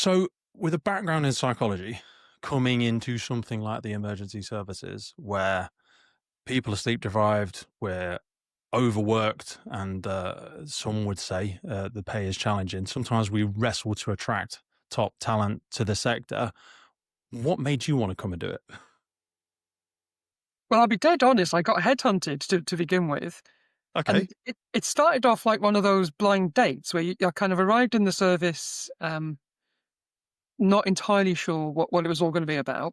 So, with a background in psychology, coming into something like the emergency services, where people are sleep deprived, we're overworked, and some would say the pay is challenging. Sometimes we wrestle to attract top talent to the sector. What made you want to come and do it? Well, I'll be dead honest, I got headhunted to begin with, Okay. and it started off like one of those blind dates where I kind of arrived in the service, not entirely sure what it was all gonna be about,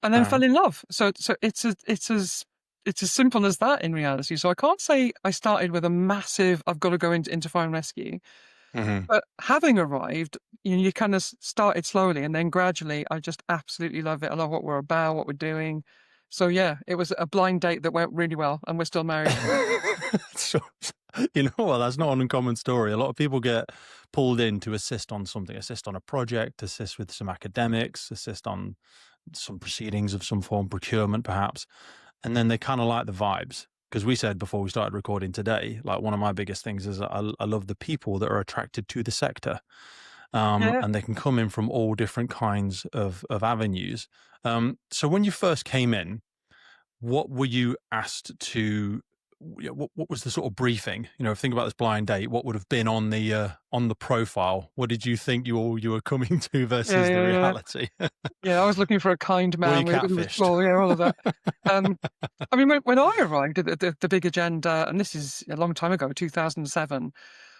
and then All right. fell in love. So it's as simple as that in reality. So I can't say I started with a massive, "I've got to go into fire and rescue," Hmm. but having arrived, you kind of started slowly, and then gradually, I just absolutely love it. I love what we're about, what we're doing. So yeah, it was a blind date that went really well, and we're still married. So, you know what? That's not an uncommon story. A lot of people get pulled in to assist on something, assist on a project, assist with some academics, assist on some proceedings of some form, procurement perhaps, and then they kind of like the vibes. Because we said before we started recording today, like one of my biggest things is I love the people that are attracted to the sector, Yeah. and they can come in from all different kinds of avenues. So when you first came in, what were you asked to? What was the sort of briefing? Think about this blind date. What would have been on the profile? What did you think you were coming to Yeah, versus the yeah, yeah. reality? Yeah, I was looking for a kind Were you man with catfished? well, yeah, all of that. Um, I mean, when I arrived at the big agenda, and this is a long time ago, 2007,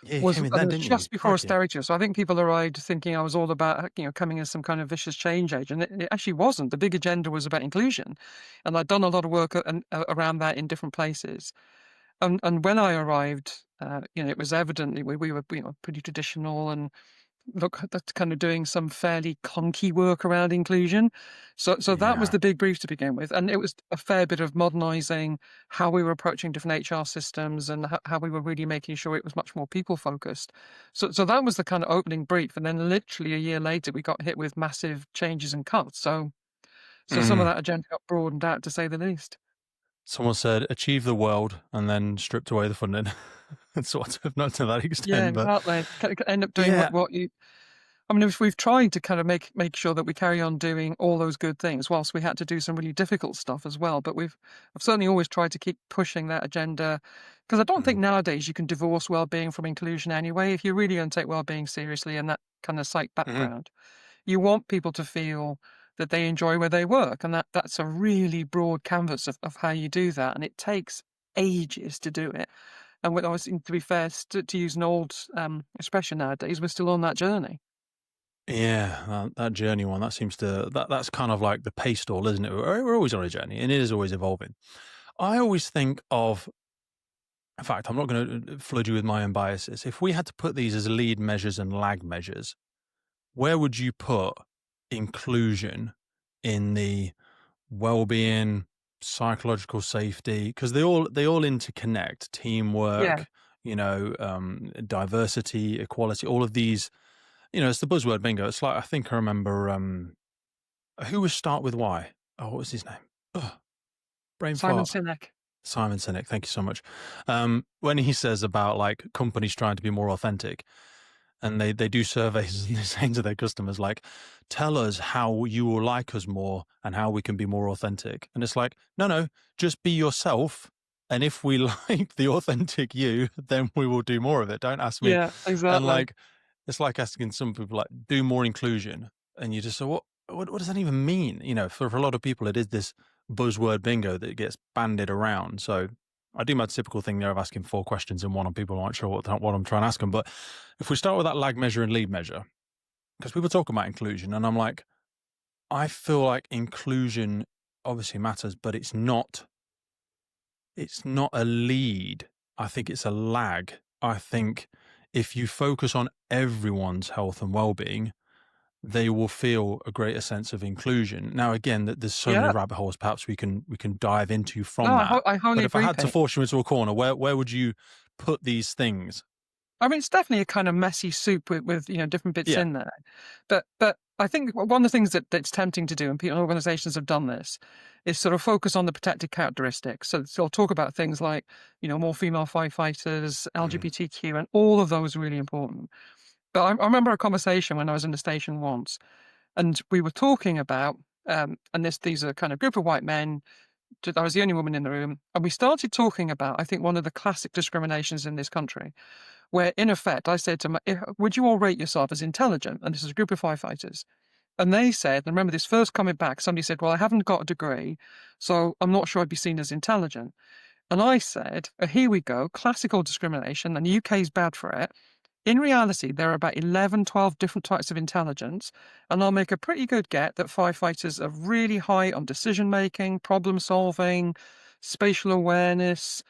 Yeah, you was came in then, didn't you? just before Crikey. austerity. So I think people arrived thinking I was all about, coming as some kind of vicious change agent. It actually wasn't. The big agenda was about inclusion, and I'd done a lot of work around that in different places. And when I arrived, it was evident that we were, pretty traditional and look, that's kind of doing some fairly clunky work around inclusion. So that was Yeah. the big brief to begin with, and it was a fair bit of modernising how we were approaching different HR systems and how we were really making sure it was much more people focused. So that was the kind of opening brief, and then literally a year later, we got hit with massive changes and cuts. So some of Mm. that agenda got broadened out, to say the least. Someone said achieve the world and then stripped away the funding. It's sort of not to that Yeah, extent, but exactly. End up doing yeah. what you I mean, if we've tried to kind of make sure that we carry on doing all those good things, whilst we had to do some really difficult stuff as well. But I've certainly always tried to keep pushing that agenda, because I don't think Mm. nowadays you can divorce well-being from inclusion anyway. If you're really going to take well-being seriously and that kind of psych Mhm. background, you want people to feel that they enjoy where they work, and that's a really broad canvas of how you do that, and it takes ages to do it. And with obviously, to be fair, to use an old expression nowadays, we're still on that journey. Yeah, that journey one, that's kind of like the pay stall, isn't it? We're always on a journey and it is always evolving. I always think of, in fact, I'm not going to flood you with my own biases. If we had to put these as lead measures and lag measures, where would you put inclusion in the well-being, psychological safety? Because they all interconnect. Yeah. Teamwork, diversity, equality, all of these. It's the buzzword bingo. It's like I think I remember who was start with Y. Oh, what was his name? Ugh, brain Simon fart. Sinek. Simon Sinek. Thank you so much. When he says about like companies trying to be more authentic, and they do surveys and they're saying to their customers like, tell us how you will like us more and how we can be more authentic. And it's like, no, just be yourself. And if we like the authentic you, then we will do more of it. Don't ask me. Yeah, And exactly. like, it's like asking some people like, do more inclusion. And you just say, what does that even mean? For a lot of people, it is this buzzword bingo that gets banded around. So I do my typical thing there of asking four questions in one and people aren't sure what I'm trying to ask them. But if we start with that lag measure and lead measure, because people talk about inclusion and I'm like, I feel like inclusion obviously matters, but it's not a lead. I think it's a lag. I think if you focus on everyone's health and well-being, they will feel a greater sense of inclusion. Now, again, that there's so many Yeah. rabbit holes perhaps we can dive into No, from that. I wholly But if I agree, had to Pete. force you into a corner, where would you put these things? I mean, it's definitely a kind of messy soup with different bits Yeah. in there. But I think one of the things that's tempting to do, and people organizations have done this, is sort of focus on the protected characteristics. So I'll talk about things like, more female firefighters, Mhm. LGBTQ, and all of those are really important. But I remember a conversation when I was in the station once, and we were talking about, and these are kind of group of white men. I was the only woman in the room, and we started talking about, I think, one of the classic discriminations in this country, where in effect I said to them, "Would you all rate yourself as intelligent?" And this is a group of firefighters. And they said, and remember this first comment back, somebody said, "Well, I haven't got a degree, so I'm not sure I'd be seen as intelligent." And I said, "Here we go, classical discrimination, and the UK is bad for it. In reality, there are about 11, 12 different types of intelligence, and I'll make a pretty good get that firefighters are really high on decision making, problem solving, spatial awareness,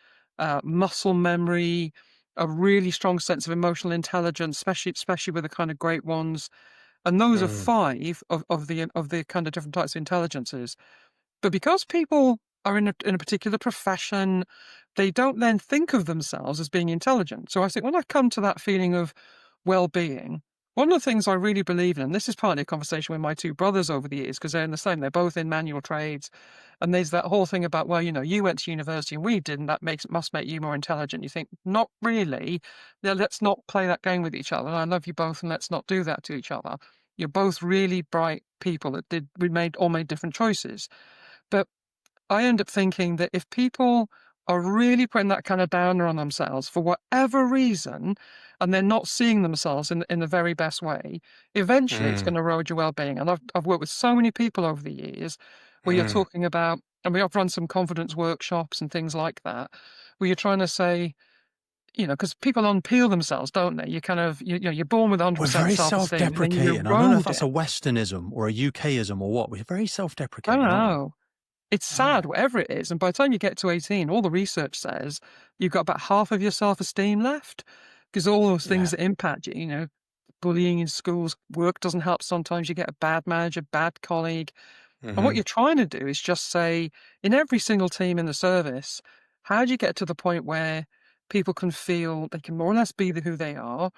muscle memory, a really strong sense of emotional intelligence, especially with the kind of great ones. And those are Mm, five of the kind of different types of intelligences. But because people are in a particular profession, they don't then think of themselves as being intelligent. So I think when I come to that feeling of well-being, one of the things I really believe in, and this is partly a conversation with my two brothers over the years, because they're in the same, they're both in manual trades. And there's that whole thing about, well, you went to university and we didn't, that must make you more intelligent. You think, not really. Yeah, let's not play that game with each other. I love you both, and let's not do that to each other. You're both really bright people we made different choices. But I end up thinking that if people are really putting that kind of downer on themselves for whatever reason, and they're not seeing themselves in the very best way, eventually it's going mm, to erode your well-being. And I've worked with so many people over the years where you're mm. talking about, and I've run some confidence workshops and things like that, where you're trying to say, because people unpeel themselves, don't they? You kind of, you're born with We're 100% very self-esteem, and then you self-deprecating. I don't know if erode that's a it. Westernism or a UKism or what. We're very I don't self-deprecating, aren't we? know. It's Ah, sad, whatever it is, and by the time you get to 18, all the research says you've got about half of your self-esteem left, because all those things yeah. that impact you, bullying in schools, work doesn't help sometimes, you get a bad manager, bad colleague, and what Mhm, you're trying to do is just say, in every single team in the service, how do you get to the point where people can feel they can more or less be who they are,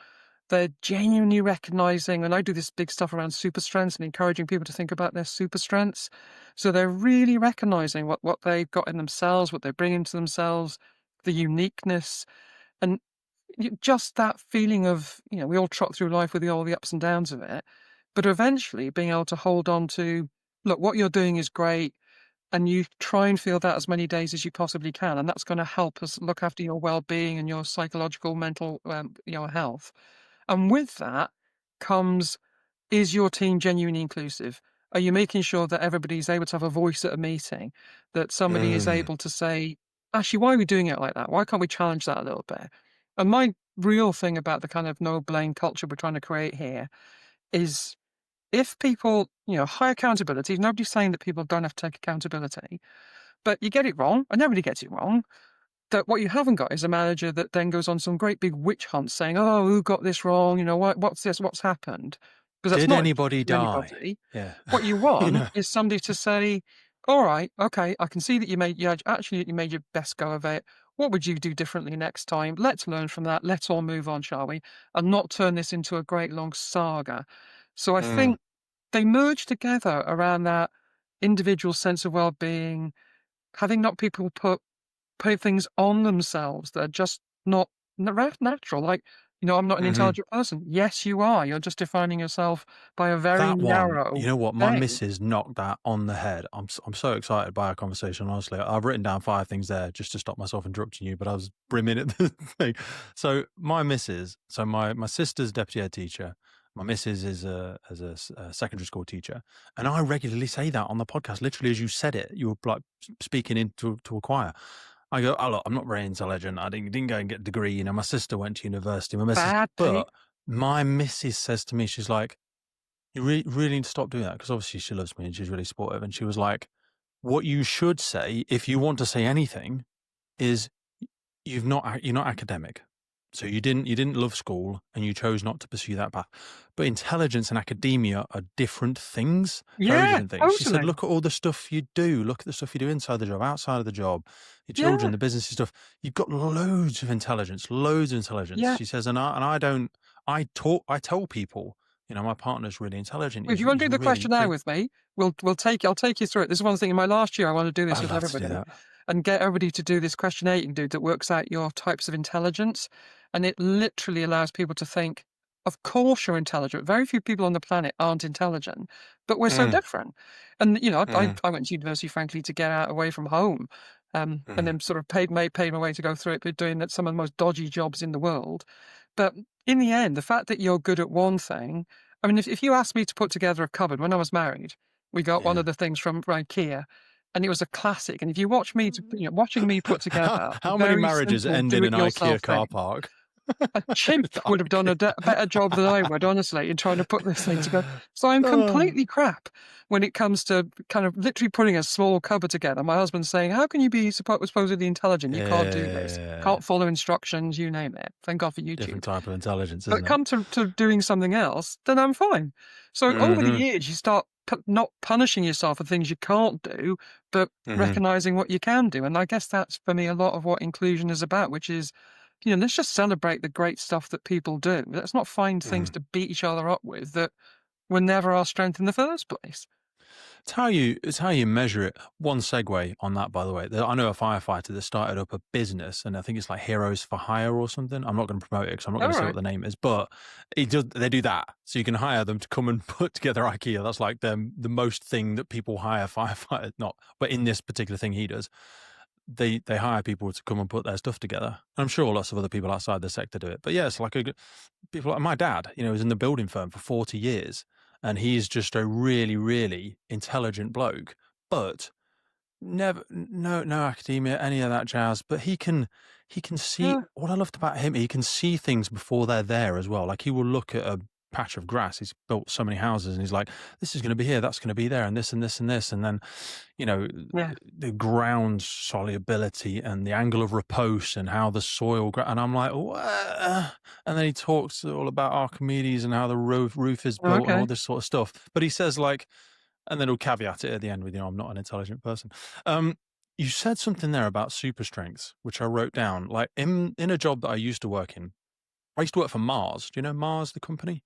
they're genuinely recognizing, and I do this big stuff around super strengths and encouraging people to think about their super strengths. So they're really recognizing what they've got in themselves, what they bring into themselves, the uniqueness, and just that feeling of, we all trot through life with all the ups and downs of it, but eventually being able to hold on to, look, what you're doing is great. And you try and feel that as many days as you possibly can, and that's going to help us look after your well-being and your psychological, mental, health. And with that comes, is your team genuinely inclusive? Are you making sure that everybody's able to have a voice at a meeting? That somebody is mm. able to say, actually, why are we doing it like that? Why can't we challenge that a little bit? And my real thing about the kind of no blame culture we're trying to create here is, if people, high accountability, nobody's saying that people don't have to take accountability, but you get it wrong, and nobody gets it wrong. That what you haven't got is a manager that then goes on some great big witch hunt saying, "Oh, who got this wrong? What's this? What's happened?" Because that's Did not anybody inclusive of die? anybody. Yeah. What you You want know? is somebody to say, "All right, okay, I can see that you made your best go of it. What would you do differently next time? Let's learn from that. Let's all move on, shall we? And not turn this into a great long saga." So I Mm, think they merge together around that individual sense of well-being, having not people put things on themselves that are just not natural. Like, I'm not an mhm. intelligent person. Yes, you are. You're just defining yourself by a very That one, you narrow know what? My thing. missus knocked that on the head. I'm so excited by our conversation, honestly. I've written down 5 things there just to stop myself interrupting you, but I was brimming at the thing. So my missus, my sister's deputy head teacher, my missus is a secondary school teacher, and I regularly say that on the podcast, literally as you said it. You were like speaking into to a choir. I go, "Oh, look, I'm not very intelligent. I didn't go and get a degree. My sister went to university. My missus," Bad but tape. my missus says to me, she's like, "You really need to stop doing that," because obviously she loves me and she's really supportive. And she was like, "What you should say, if you want to say anything, is you're not academic. So you didn't love school and you chose not to pursue that path. But intelligence and academia are different things, very Yeah, different things." She said, totally. "Look at all the stuff you do. Look at the stuff you do inside the job, outside of the job, your Yeah, children, the business stuff. You've got loads of intelligence, loads of intelligence." yeah. She says, and I don't. I tell people, my partner's really intelligent. If you want to He's do the really questionnaire with me, I'll take you through it. This is one thing in my last year I want to do this I'd with love to do everybody, that. and get everybody to do this questionnaire you can do that works out your types of intelligence, and it literally allows people to think, of course you're intelligent. Very few people on the planet aren't intelligent, but we're so Mm, different. And, mm, I went to university, frankly, to get out away from home, and mm. then sort of paid my way to go through it, but doing some of the most dodgy jobs in the world. But in the end, the fact that you're good at one thing, I mean, if you asked me to put together a cupboard when I was married, we got one Yeah. of the things from IKEA, and it was a classic. And if you watch me, watching me put How together a how many very marriages simple end in an IKEA do-it-yourself car thing, park? a chimp would have done a better job than I would, honestly, in trying to put this thing together. So I'm Oh, completely crap when it comes to kind of literally putting a small cupboard together. My husband's saying, "How can you be supposedly intelligent? You can't do this. yeah. Can't follow instructions. You name it." Thank God for YouTube. Different type of intelligence, But isn't it? come to doing something else, then I'm fine. So over the Mhm, years, you start not punishing yourself for things you can't do, but mhm, recognizing what you can do. And I guess that's for me a lot of what inclusion is about, which is, let's just celebrate the great stuff that people do. Let's not find things mhm. to beat each other up with that were never our strength in the first place. It's how you measure it. One segue on that, by the way. I know a firefighter that started up a business, and I think it's like Heroes for Hire or something. I'm not going to promote it because I'm not All going to say what right. the name is, but they do that. So you can hire them to come and put together IKEA. That's like the most thing that people hire firefighters, not, but in this particular thing he does, they hire people to come and put their stuff together. I'm sure lots of other people outside the sector do it, but yeah, it's like people like my dad, was in the building firm for 40 years, and he's just a really, really intelligent bloke, but never, no academia, any of that jazz. But he can see. Yeah. What I loved about him, he can see things before they're there as well. Like he will look at a patch of grass. He's built so many houses, and he's like, "This is going to be here. That's going to be there, and this and this and this." And then, you know, Yeah. the ground solubility and the angle of repose and how the soil. And I'm like, what? And then he talks all about Archimedes and how the roof is Oh, built and all okay. this sort of stuff. But he says like, and then he'll caveat it at the end with, I'm not an intelligent person. Um, you said something there about super strengths, which I wrote down. Like in a job that I used to work in, I used to work for Mars. Do you know Mars, the company?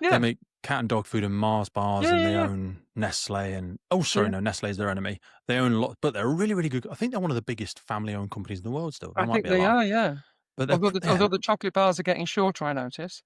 They Yeah. make cat and dog food and Mars bars, Yeah. and Yeah. they Yeah. own Nestle. And oh, sorry, Yeah. no, Nestle is their enemy. They own a lot, but they're really, really good. I think they're one of the biggest family-owned companies in the world. Still, that I might think be a they lie, are. Yeah. but they're Although yeah, the chocolate bars are getting shorter, I notice.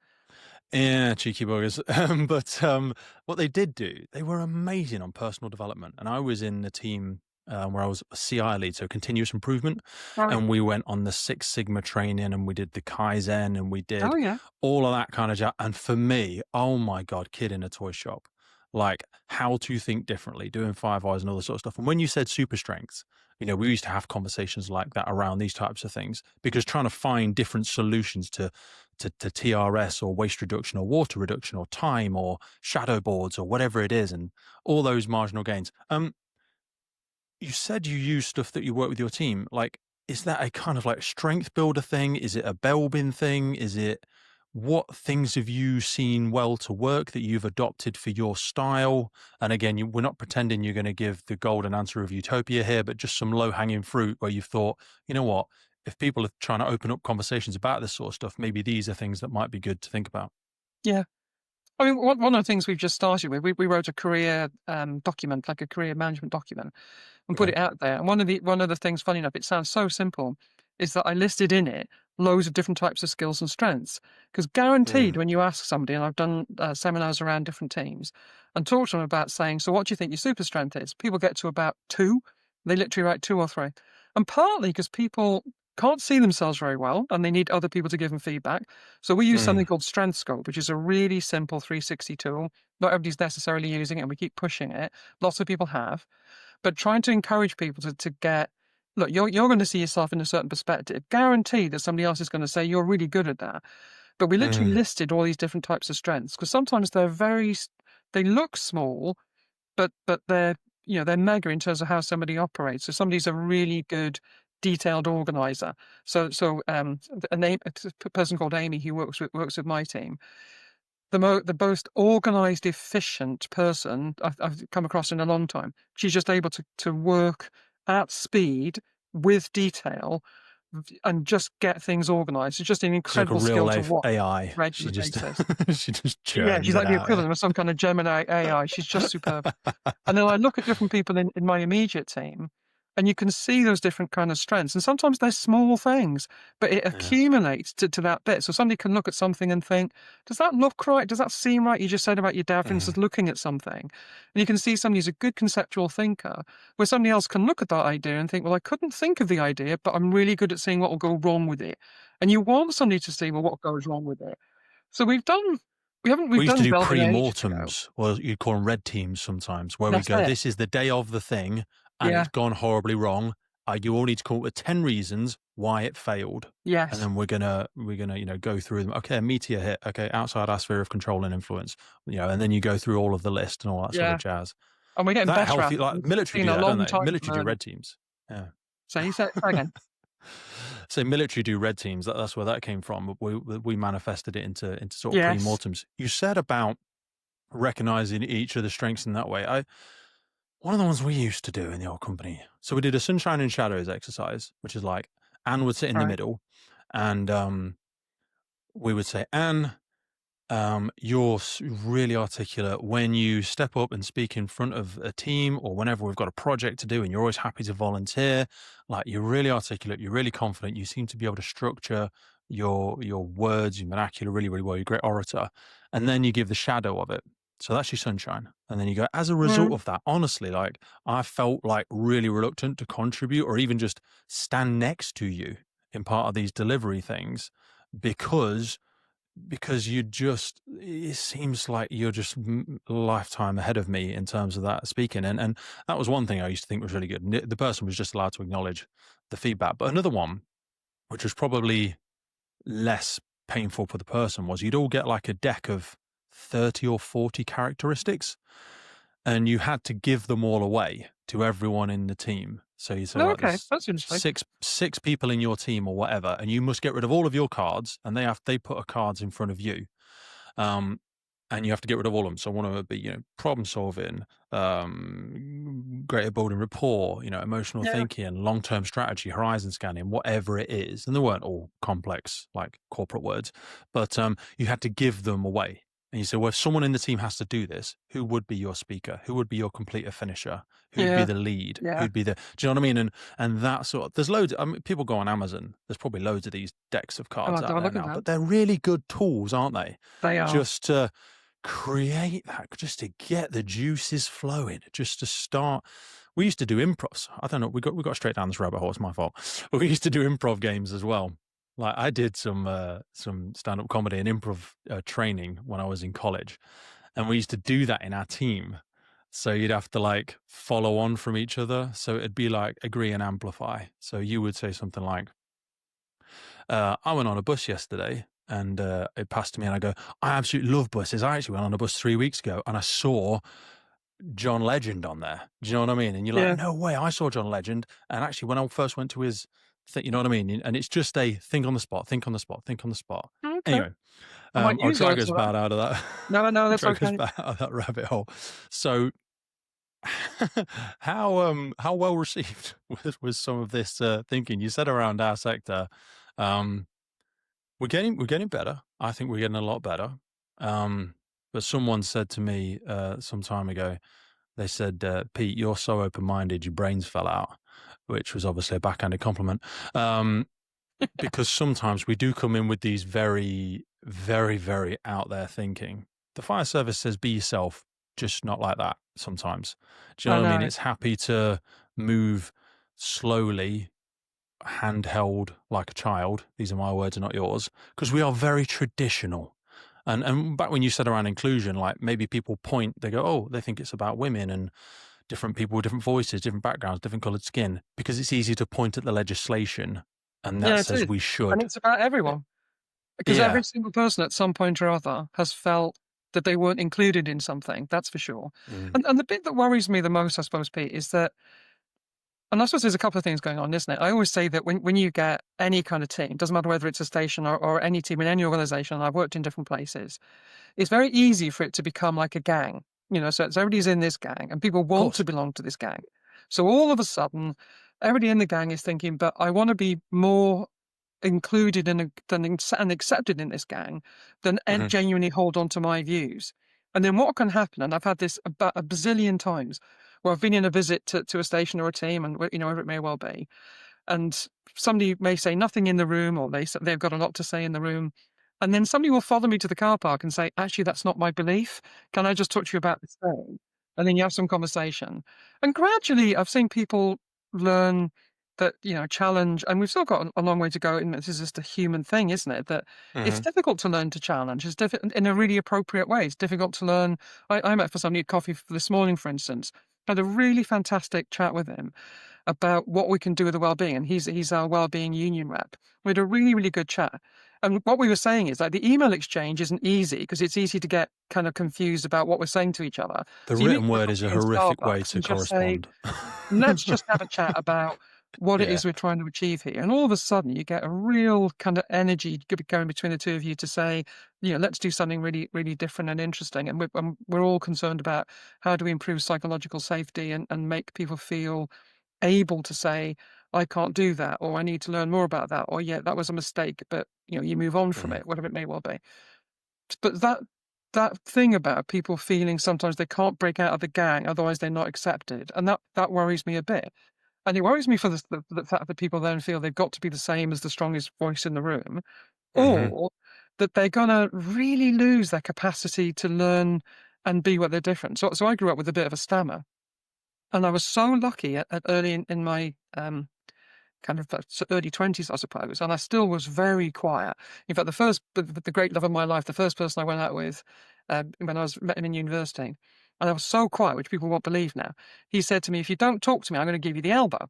yeah, cheeky buggers. But what they did do, they were amazing on personal development. And I was in the team where I was a CI lead, so continuous improvement. Right. And we went on the Six Sigma training, and we did the Kaizen, and we Oh did yeah. all of that kind of jazz. And for me, oh my God, kid in a toy shop, like how to think differently, doing 5 hours and all this sort of stuff. And when you said super strengths, we used to have conversations like that around these types of things, because trying to find different solutions to TRS or waste reduction or water reduction or time or shadow boards or whatever it is, and all those marginal gains. You said you use stuff that you work with your team. Like, is that a kind of like strength builder thing? Is it a Belbin thing? Is it what things have you seen well to work that you've adopted for your style? And again, we're not pretending you're going to give the golden answer of utopia here, but just some low hanging fruit where you've thought, you know what? If people are trying to open up conversations about this sort of stuff, maybe these are things that might be good to think about. Yeah. I mean, one of the things we've just started with, we wrote a career document, like a career management document, and put Okay. it out there. And one of the things, funny enough, it sounds so simple, is that I listed in it loads of different types of skills and strengths. Because guaranteed, Mm, when you ask somebody, and I've done seminars around different teams, and talk to them about saying, "So, what do you think your super strength is?" People get to about two. They literally write two or three, and partly because people can't see themselves very well, and they need other people to give them feedback. So we use something mm, called Strength Scope, which is a really simple 360 tool. Not everybody's necessarily using it, and we keep pushing it. Lots of people have, but trying to encourage people to get, look, you're going to see yourself in a certain perspective. Guaranteed that somebody else is going to say you're really good at that. But we literally mm, listed all these different types of strengths, because sometimes they look small, but they're mega in terms of how somebody operates. So somebody's a really good detailed organizer. A person called Amy who works with my team, the most organized, efficient person I've come across in a long time. She's just able to work at speed with detail and just get things organized. It's just an She's like a incredible real skill to life watch on AI. a regular She just basis. she just Yeah, she's churns it like the out. Yeah. equivalent of some kind of Gemini AI. She's just superb. And then I look at different people in my immediate team, and you can see those different kind of strengths. And sometimes they're small things, but it Yeah. accumulates to that bit. So somebody can look at something and think, does that look right? Does that seem right? You just said about your dad, for Mhm. instance, looking at something. And you can see somebody who's a good conceptual thinker, where somebody else can look at that idea and think, well, I couldn't think of the idea, but I'm really good at seeing what will go wrong with it. And you want somebody to see, well, what goes wrong with it. So we've We used to done do velvet ages ago. pre-mortems, or you'd call them red teams sometimes, where we That's go, it. "This is the day of the thing, and Yeah. it's gone horribly wrong. You all need to come up with 10 reasons why it failed, and Yes. then we're gonna, go through them. Okay, a meteor hit. Okay, outside our sphere of control and influence, and then you go through all of the list and all that sort of Yeah. jazz. And we're getting That better at healthy, it. like, It's military been do a that, don't long they? time Military do learning. red teams. Yeah. So you say again. So military do red teams. That's where that came from. We manifested it into sort of Yes. pre-mortems. You said about recognizing each of the strengths in that way. One of the ones we used to do in the old company. So we did a sunshine and shadows exercise, which is like Anne would sit in the Right. middle, and we would say, Anne, you're really articulate when you step up and speak in front of a team, or whenever we've got a project to do, and you're always happy to volunteer. Like, you're really articulate, you're really confident. You seem to be able to structure your words, your vernacular really, really well. You're a great orator, and then you give the shadow of it. So that's your sunshine, and then you go. As a result Mm. of that, honestly, like, I felt like really reluctant to contribute or even just stand next to you in part of these delivery things because you just, it seems like you're just a lifetime ahead of me in terms of that speaking. And that was one thing I used to think was really good. And the person was just allowed to acknowledge the feedback. But another one, which was probably less painful for the person, was you'd all get like a deck of 30 or 40 characteristics, and you had to give them all away to everyone in the team. So you say, No, right, okay. there's That's interesting. six people in your team or whatever, and you must get rid of all of your cards, and they put a cards in front of you. Um, and you have to get rid of all of them. So one of them would be, problem solving, greater building rapport, emotional Yeah. thinking, long term strategy, horizon scanning, whatever it is. And they weren't all complex like corporate words, but you had to give them away. And you say, well, if someone in the team has to do this, who would be your speaker? Who would be your completer finisher? Who'd be Yeah. the lead? Yeah. Who'd be the? Do you know what I mean? And that sort of, there's loads. I mean, people go on Amazon. There's probably loads of these decks of Oh, cards do out I there look at now, that? but they're really good tools, aren't they? They are. Just to create that, just to get the juices flowing, just to start. We used to do improvs. I don't know. We got straight down this rabbit hole. It's my fault. But we used to do improv games as well. Like, I did some stand up comedy and improv training when I was in college, and we used to do that in our team. So you'd have to like follow on from each other. So it'd be like agree and amplify. So you would say something like, I went on a bus yesterday, and it passed me, and I go, I absolutely love buses. I actually went on a bus 3 weeks ago, and I saw John Legend on there. Do you know what I mean? And you're like, Yeah. no way, I saw John Legend. And actually, when I first went to his thing, you know what I mean? And it's just a think on the spot, think on the spot, think on the spot. Okay. Anyway, I might I'll use drag those us for that. back out of that. No, no, that's Drag us okay. back out of that rabbit hole. So, how well received was some of this thinking? You said around our sector. Um, we're getting better. I think we're getting a lot better. But someone said to me some time ago, they said, Pete, you're so open minded, your brains fell out, which was obviously a backhanded compliment. Because sometimes we do come in with these very, very, very out there thinking. The fire service says be yourself, just not like that sometimes. Do you I know what I mean? know. It's happy to move slowly, handheld like a child. These are my words and not yours, because we are very traditional. And back when you said around inclusion, like, maybe people point, they go, oh, they think it's about women and different people with different voices, different backgrounds, different colored skin, because it's easy to point at the legislation and that Yeah, it says is. we And should. it's about Eh, everyone. Because Yeah. every single person at some point or other has felt that they weren't included in something, that's for sure. Mm. And the bit that worries me the most, I suppose, Pete, is that, and I suppose there's a couple of things going on, isn't it? I always say that when you get any kind of team, doesn't matter whether it's a station or any team in any organization, and I've worked in different places, it's very easy for it to become like a gang. So everybody's in this gang and people Of want to course. belong to this gang. So all of a sudden, everybody in the gang is thinking, but I want to be more included in and accepted in this gang than Hmm. genuinely hold on to my views. And then what can happen, and I've had this about a bazillion times, where I've been in a visit to a station or a team, and wherever it may well be, and somebody may say nothing in the room, or they've got a lot to say in the room, and then somebody will follow me to the car park and say, "Actually, that's not my belief. Can I just talk to you about this thing?" And then you have some conversation. And gradually, I've seen people learn that, challenge, and we've still got a long way to go, and this is just a human thing, isn't it? That it's Mhm. difficult to learn to challenge. It's difficult in a really appropriate way. It's difficult to learn. I met for somebody at coffee this morning, for instance. Had a really fantastic chat with him about what we can do with the well-being, and he's our well-being union rep. We had a really, really good chat. And what we were saying is, like, the email exchange isn't easy because it's easy to get kind of confused about what we're saying to each other. The So you meet written for a word is a coffee in horrific way Starbucks to and just say, correspond. let's just have a chat about what it Yeah. is we're trying to achieve here. And all of a sudden, you get a real kind of energy going between the two of you to say, let's do something really, really different and interesting. And we're all concerned about how do we improve psychological safety and make people feel able to say, I can't do that, or I need to learn more about that, or yeah, that was a mistake, but you move on from Mhm. it, whatever it may well be. But that thing about people feeling sometimes they can't break out of the gang, otherwise they're not accepted, and that worries me a bit. And it worries me for the fact that people then feel they've got to be the same as the strongest voice in the room, Mhm. or that they're gonna really lose their capacity to learn and be what they're different. So I grew up with a bit of a stammer, and I was so lucky at early in my kind of early 20s, I suppose, and I still was very quiet. In fact, the great love of my life, the first person I went out with when met him in university, and I was so quiet, which people won't believe now. He said to me, "If you don't talk to me, I'm going to give you the elbow."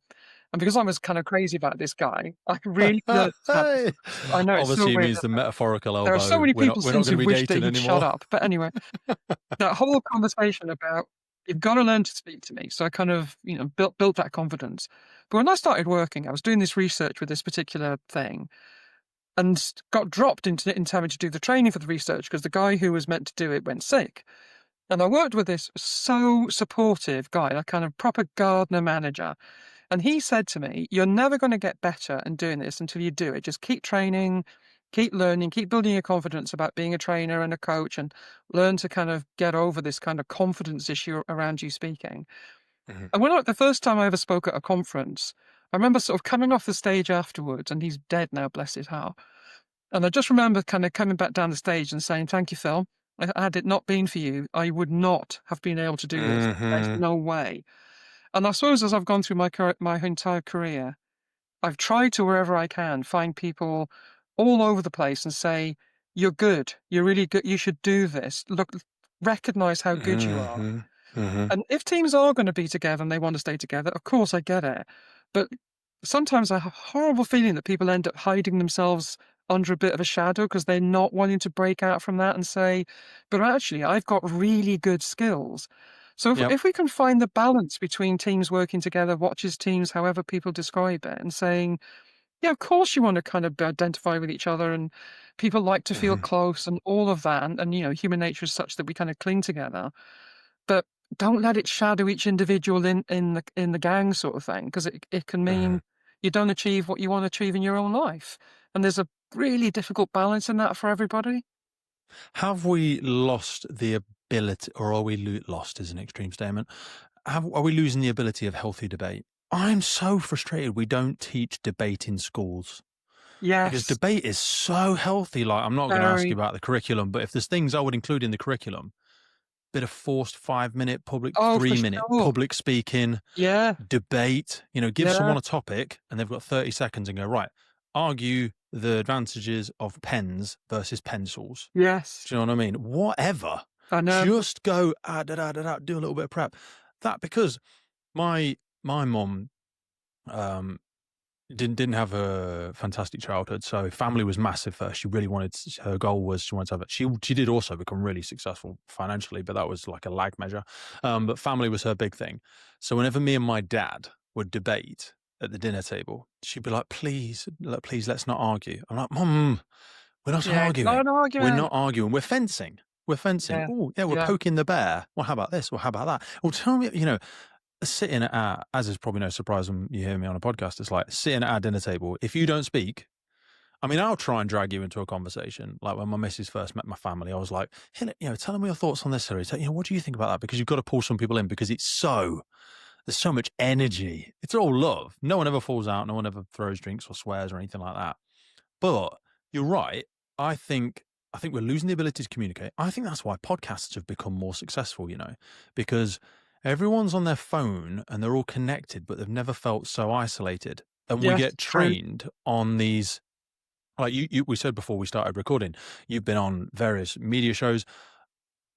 And because I was kind of crazy about this guy, I really learned to have. Hey! I know it's so Obviously, it weird. means the metaphorical There are so elbow. many We're not people we're not since gonna who've be wished that dating he'd shut anymore. up. But anyway, that whole conversation about you've got to learn to speak to me. So I kind of, built that confidence. But when I started working, I was doing this research with this particular thing and got dropped into having to do the training for the research because the guy who was meant to do it went sick. And I worked with this so supportive guy, a kind of proper gardener manager. And he said to me, "You're never going to get better in doing this until you do it. Just keep training, keep learning, keep building your confidence about being a trainer and a coach, and learn to kind of get over this kind of confidence issue around you speaking." Mhm. And the first time I ever spoke at a conference, I remember sort of coming off the stage afterwards, and he's dead now, bless his heart. And I just remember kind of coming back down the stage and saying, "Thank you, Phil. Had it not been for you, I would not have been able to do this. There's Mhm. no way." And I suppose as I've gone through my entire career, I've tried to, wherever I can, find people all over the place and say, "You're good. You're really good. You should do this. Look, recognize how good you are." Mhm. Mhm. And if teams are going to be together and they want to stay together, of course I get it. But sometimes I have a horrible feeling that people end up hiding themselves under a bit of a shadow because they're not wanting to break out from that and say, "But actually, I've got really good skills." So if, Yep. if we can find the balance between teams working together, watches teams, however people describe it, and saying, yeah, of course you want to kind of identify with each other, and people like to feel Mhm. close and all of that, and human nature is such that we kind of cling together, but don't let it shadow each individual in the gang sort of thing, because it can Mhm. mean you don't achieve what you want to achieve in your own life. And there's a really difficult balance in that for everybody. Have we lost the ability, or are we lost is an extreme statement. Are we losing the ability of healthy debate? I'm so frustrated we don't teach debate in schools because Yes, debate is so healthy. Like, I'm not going to ask you very. about the curriculum, but if there's things I would include in the curriculum, bit of forced 5 minute public, Oh, for 3 minute sure. public speaking, Yeah, debate, give yeah, someone a topic and they've got 30 seconds and go, right, argue the advantages of pens versus pencils. yes. Do you know what I mean? Whatever. I know. Just go, do a little bit of prep. That because my mom um didn't have a fantastic childhood, so family was massive for her. She really wanted, her goal was she wanted to have it. She did also become really successful financially, but that was like a lag measure. But family was her big thing. So whenever me and my dad would debate at the dinner table, she'd be like, please, let's not argue. I'm like, Mom, we're not Yeah, arguing. not an We're argument. not arguing. We're fencing. We're fencing. Yeah, Oh, yeah, we're yeah, poking the bear. Well, how about this? Well, how about that? Well, tell me, sitting at as is probably no surprise when you hear me on a podcast, it's like sitting at our dinner table. If you don't speak, I mean, I'll try and drag you into a conversation. Like when my missus first met my family, I was like, hey, tell me your thoughts on this, Harry. What do you think about that? Because you've got to pull some people in because there's so much energy. It's all love. No one ever falls out. No one ever throws drinks or swears or anything like that. But you're right. I think we're losing the ability to communicate. I think that's why podcasts have become more successful, because everyone's on their phone and they're all connected, but they've never felt so isolated. And we Yes, get true. trained on these, like we said before we started recording, you've been on various media shows.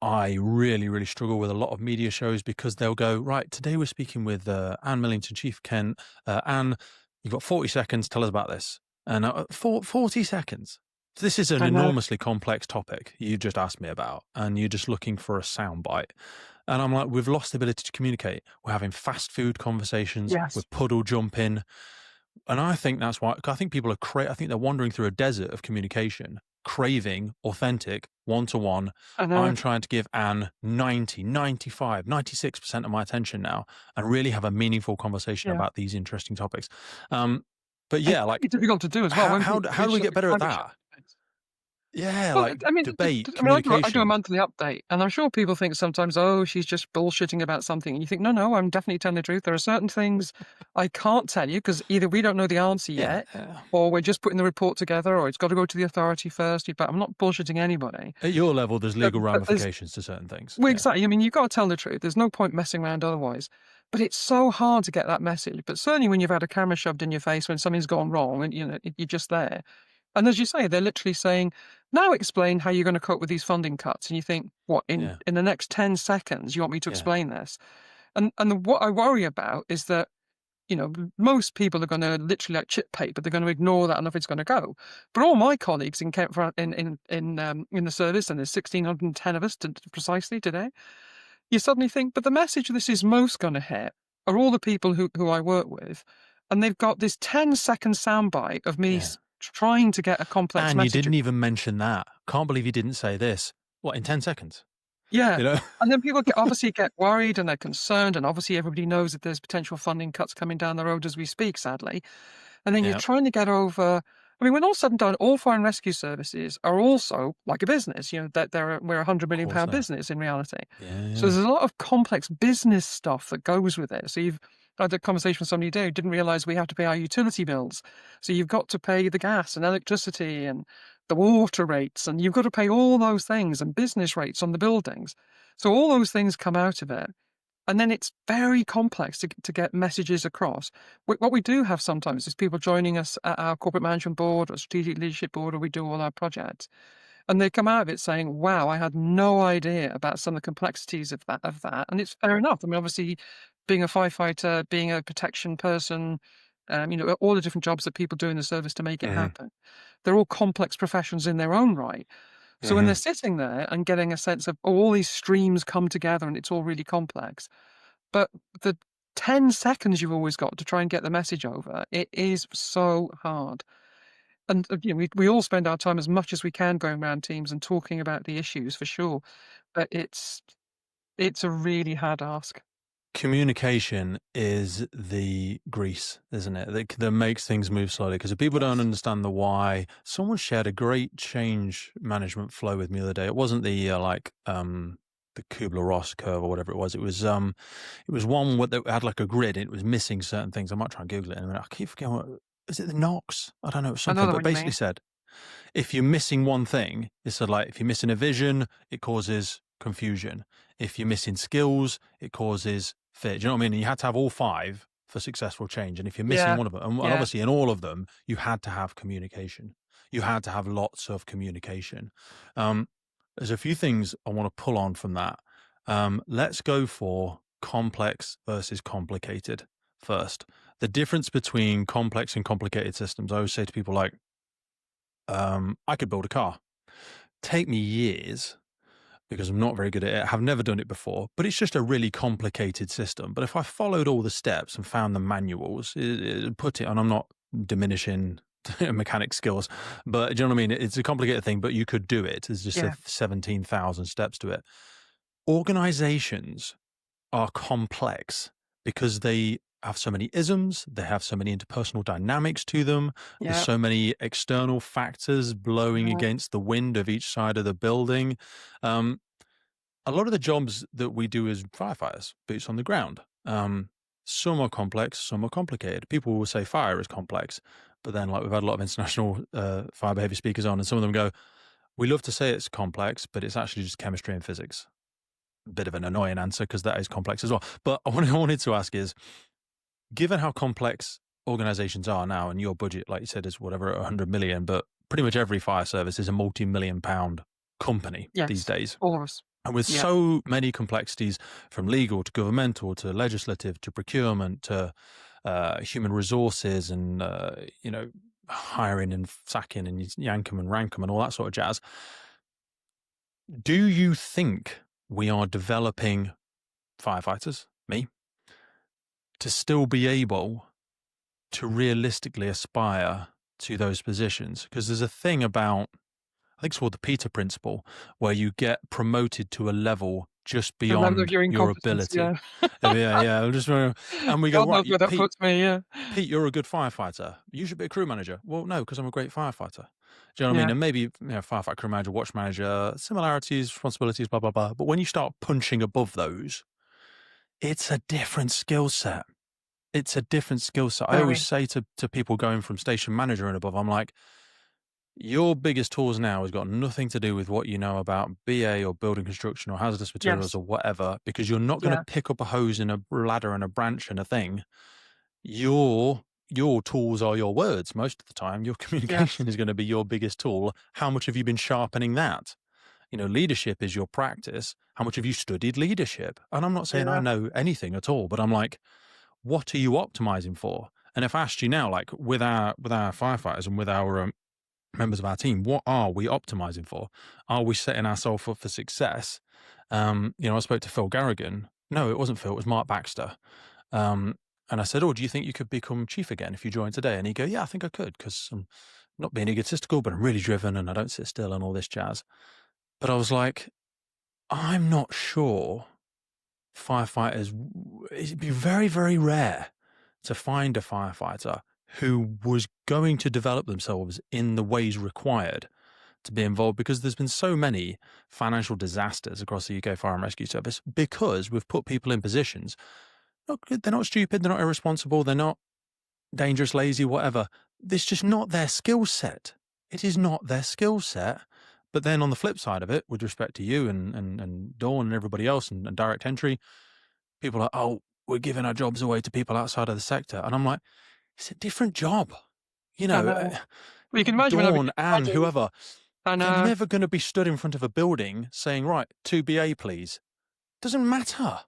I really, really struggle with a lot of media shows because they'll go, right, today we're speaking with Ann Millington, Chief Kent. Ann, you've got 40 seconds. Tell us about this. And 40 seconds. So this is an I know. enormously complex topic you just asked me about, and you're just looking for a soundbite. And I'm like, we've lost the ability to communicate. We're having fast food conversations. We're Yes. puddle jumping. And I think that's why, I think people I think they're wandering through a desert of communication, craving authentic one-to-one. I know. I'm trying to give Anne 90, 95, 96% of my attention now and really have a meaningful conversation Yeah. about these interesting topics. But It's yeah, like very difficult to do as well how, when how, people how do reach we out get with better at private chat. that? Yeah, Well, like I mean, debate, I mean, I do a communication. monthly update, and I'm sure people think sometimes, "Oh, she's just bullshitting about something." And you think, "No, no, I'm definitely telling the truth. There are certain things I can't tell you because either we don't know the answer Yeah, yet, yeah. or we're just putting the report together, or it's got to go to the authority first." But I'm not bullshitting anybody. At your level, there's legal But there's ramifications to certain things. well, Yeah, exactly. I mean, you've got to tell the truth. There's no point messing around otherwise. But it's so hard to get that message. But certainly when you've had a camera shoved in your face when something's gone wrong, and you're just there. And as you say, they're literally saying, "Now explain how you're going to cope with these funding cuts." And you think, "What in yeah, the next 10 seconds you want me to yeah, explain this?" And what I worry about is that most people are going to literally like chip paper. They're going to ignore that, and nothing's going to go. But all my colleagues in Kent in the service, and there's 1,610 of us precisely today. You suddenly think, but the message this is most going to hit are all the people who I work with, and they've got this 10-second soundbite of me yeah. trying to get a complex And you message didn't across. even mention that. Can't believe you didn't say this. What, in 10 seconds? Yeah. You know? And then people obviously get worried and they're concerned, and obviously everybody knows that there's potential funding cuts coming down the road as we speak, sadly. And then you're Yeah, trying to get over. I mean, when all's said and done, all fire and rescue services are also like a business. That we're a of course £100 million there. business in reality. Yeah, So yeah. there's a lot of complex business stuff that goes with it. So I had a conversation with somebody today who didn't realize we have to pay our utility bills. So you've got to pay the gas and electricity and the water rates, and you've got to pay all those things and business rates on the buildings. So all those things come out of it. And then it's very complex to get messages across. What we do have sometimes is people joining us at our corporate management board or strategic leadership board, or we do all our projects. And they come out of it saying, "Wow, I had no idea about some of the complexities of that." And it's fair enough. I mean, obviously, being a firefighter, being a protection person, all the different jobs that people do in the service to make it Mhm, happen. They're all complex professions in their own right. So when they're mhm. sitting there and getting a sense of, oh, all these streams come together and it's all really complex, but the 10 seconds you've always got to try and get the message over, it is so hard. And we all spend our time as much as we can going around teams and talking about the issues for sure, but it's a really hard ask. Communication is the grease, isn't it? That makes things move slowly. Because if people don't Yes. understand the why, someone shared a great change management flow with me the other day. It wasn't the Kubler-Ross curve or whatever it was. It was one that had like a grid. And it was missing certain things. I might try and Google it in a minute. I keep forgetting is it the Knox? I don't know. It was I know something, the but one you basically mean. said if you're missing one thing, it's sort of like if you're missing a vision, it causes confusion. If you're missing skills, it causes fear. Do you know what I mean? And you had to have all five for successful change. And if you're missing Yeah. one of them, and Yeah. obviously in all of them, you had to have communication. You had to have lots of communication. Um, there's a few things I want to pull on from that. Let's go for complex versus complicated first. The difference between complex and complicated systems, I always say to people like, I could build a car. Take me years because I'm not very good at it. Have never done it before, but it's just a really complicated system. But if I followed all the steps and found the manuals, and I'm not diminishing mechanic skills, but do you know what I mean? It's a complicated thing, but you could do it. There's just Yeah. 17,000 steps to it. Organizations are complex because they have so many isms, they have so many interpersonal dynamics to them. There's Yeah. so many external factors blowing Yeah. against the wind of each side of the building. Um, a lot of the jobs that we do as firefighters, boots on the ground, some are complex, some are complicated. People will say fire is complex, but then like we've had a lot of international fire behavior speakers on, and some of them go, "We love to say it's complex, but it's actually just chemistry and physics." A bit of an annoying answer because that is complex as well. But I wanted to ask is, given how complex organizations are now, and your budget, like you said, is whatever 100 million, but pretty much every fire service is a multi-million pound company these Yes. days. All of us. And with Yeah. so many complexities from legal to governmental to legislative to procurement to human resources and, hiring and sacking and yank 'em and rank 'em and all that sort of jazz, do you think we are developing firefighters, me, to still be able to realistically aspire to those positions? Because there's a thing about, I think it's called the Peter Principle, where you get promoted to a level just The level of beyond your your incompetence, ability. yeah. Yeah, yeah. I'm just and we go, God knows right, where that Pete, puts me, yeah. Pete, you're a good firefighter. You should be a crew manager. Well, no, because I'm a great firefighter. Do you know what I mean? Yeah. And maybe, firefighter, crew manager, watch manager, similarities, responsibilities, blah, blah, blah. But when you start punching above those, it's a different skill set. It's a different skill set. I always Very. say to people going from station manager and above, I'm like, your biggest tools now has got nothing to do with what you know about BA or building construction or hazardous materials Yes. or whatever, because you're not going to Yeah. pick up a hose and a ladder and a branch and a thing. Your tools are your words most of the time. Your Yes. communication is going to be your biggest tool. How much have you been sharpening that? Leadership is your practice. How much have you studied leadership? And I'm not saying I Yeah. know anything at all, but I'm like, what are you optimizing for? And if I asked you now, like with our firefighters and with our members of our team, what are we optimizing for? Are we setting ourselves up for success? I spoke to Phil Garrigan. No, it wasn't Phil. It was Mark Baxter. Um, and I said, "Oh, do you think you could become chief again if you joined today?" And he go, "Yeah, I think I could because I'm not being egotistical, but I'm really driven and I don't sit still and all this jazz." But I was like, I'm not sure firefighters. It'd be very, very rare to find a firefighter who was going to develop themselves in the ways required to be involved, because there's been so many financial disasters across the UK Fire and Rescue Service because we've put people in positions. They're not stupid, they're not irresponsible, they're not dangerous, lazy, whatever. It's just not their skill set. It is not their skill set. But then on the flip side of it, with respect to you and Dawn and everybody else and direct entry, people are, oh, we're giving our jobs away to people outside of the sector. And I'm like, it's a different job. You I know, know. Well, you can imagine when I Dawn, became Anne, graduate whoever, and, they're never going to be stood in front of a building saying, right, 2BA, please. Doesn't matter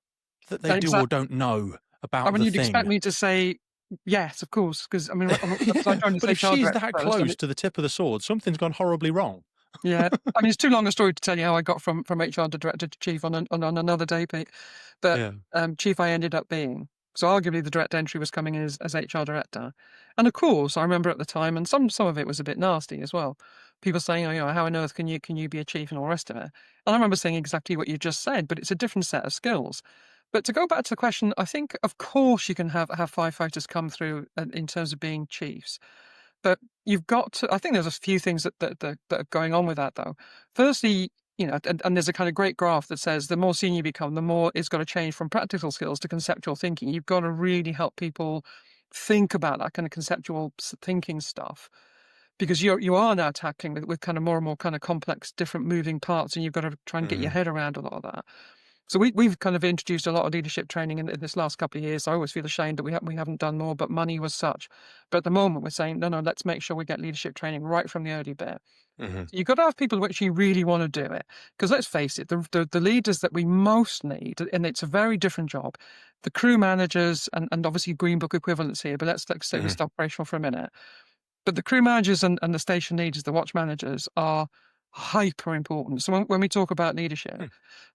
that they do or exactly. don't know I about mean, the you'd expect thing. me to say, "Yes, of course," because I mean, because I joined as But if HR she's director that first, and close to the tip of the sword, something's gone horribly wrong. yeah. I mean, it's too long a story to tell you how I got from HR to director to chief on another day, Pete. But, Yeah. chief I ended up being. So arguably the direct entry was coming in as HR director. And of course, I remember at the time, and some of it was a bit nasty as well. People saying, "Oh, how on earth can you be a chief?" and all the rest of it. And I remember saying exactly what you just said, but it's a different set of skills. But to go back to the question, I think of course you can have firefighters come through in terms of being chiefs. But you've got to, I think there's a few things that are going on with that though. Firstly, and there's a kind of great graph that says the more senior you become, the more it's got to change from practical skills to conceptual thinking. You've got to really help people think about that kind of conceptual thinking stuff because you are now tackling with kind of more and more kind of complex, different moving parts, and you've got to try and get your Mhm. head around a lot of that. So we've kind of introduced a lot of leadership training in this last couple of years. I always feel ashamed that we haven't done more, but money was such. But at the moment, we're saying no, let's make sure we get leadership training right from the early bit. Mhm. You've got to have people who actually really want to do it. Because let's face it, the leaders that we most need, and it's a very different job, the crew managers and obviously Green Book equivalents here. But let's say we Mhm. stop operational for a minute. But the crew managers and the station leaders, the watch managers, are hyper important. So when we talk about leadership, Hmm.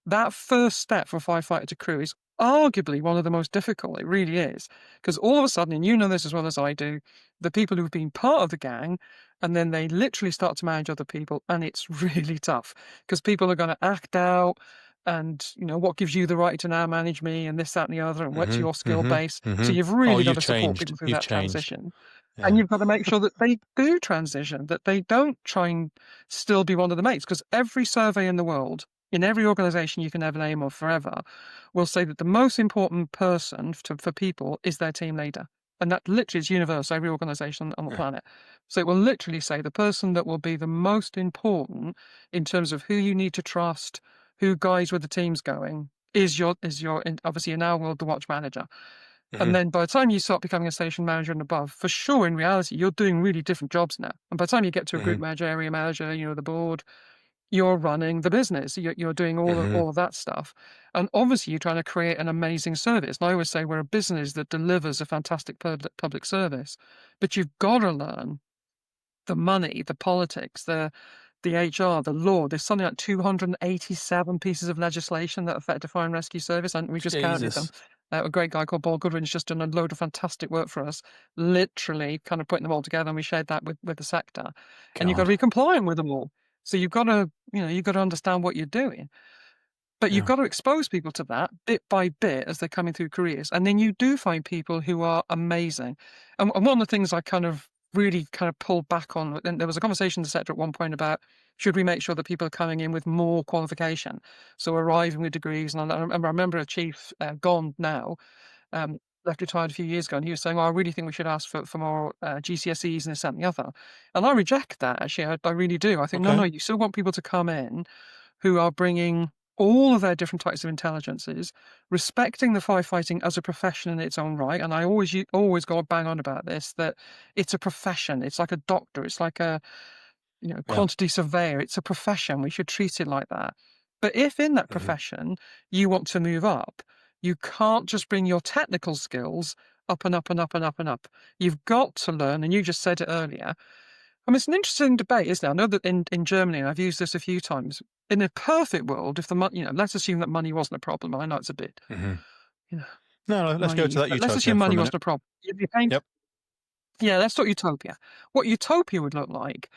that first step from firefighter to crew is arguably one of the most difficult. It really is. Because all of a sudden, and you know this as well as I do, the people who've been part of the gang, and then they literally start to manage other people, and it's really tough because people are going to act out. and what gives you the right to now manage me, and this, that, and the other, and what's Mhm, your skill mhm, base. So mhm. you've Oh, really got you've to support changed. people through You've that changed. transition. And Yeah. you've got to make sure that they do transition, that they don't try and still be one of the mates. Because every survey in the world, in every organization you can ever name of forever, will say that the most important person for people is their team leader. And that literally is universal, every organization on the Yeah. planet. So it will literally say the person that will be the most important in terms of who you need to trust, who guides where the team's going, is your obviously in our world the watch manager. And Mhm. then by the time you start becoming a station manager and above, for sure, in reality, you're doing really different jobs now. And by the time you get to a group Mhm. manager, area manager, the board, you're running the business. You're doing Mhm. all of that stuff. And obviously, you're trying to create an amazing service. And I always say we're a business that delivers a fantastic public service, but you've got to learn the money, the politics, the HR, the law. There's something like 287 pieces of legislation that affect the fire and rescue service, and we just counted them. Jesus. A great guy called Paul Goodwin's just done a load of fantastic work for us, literally kind of putting them all together, and we shared that with the sector. And you've got to God. be compliant with them all. So you've got to understand what you're doing. But you've Yeah. got to expose people to that bit by bit as they're coming through careers. And then you do find people who are amazing. And one of the things I kind of really kind of pulled back on, and there was a conversation in the sector at one point about should we make sure that people are coming in with more qualification? So arriving with degrees. And I remember a chief gone now, left retired a few years ago, and he was saying, "Oh, I really think we should ask for more GCSEs and this, that, and the other." And I reject that, actually. I really do. I think, no, Okay. you still want people to come in who are bringing all of their different types of intelligences, respecting the firefighting as a profession in its own right. And I always go bang on about this, that it's a profession. It's like a doctor. It's like a Yeah. quantity surveyor. It's a profession. We should treat it like that. But if in that Mhm. profession you want to move up, you can't just bring your technical skills up and up and up and up and up. You've got to learn, and you just said it earlier, I mean, it's an interesting debate, isn't it? I know that in Germany, and I've used this a few times, in a perfect world, if the money, let's assume that money wasn't a problem. I know it's a bit, Mhm. you know, No, no, let's go to naive, that but let's assume utopia for a money minute. wasn't a problem. You'd be paying, Yep. yeah, let's talk utopia. What utopia would look like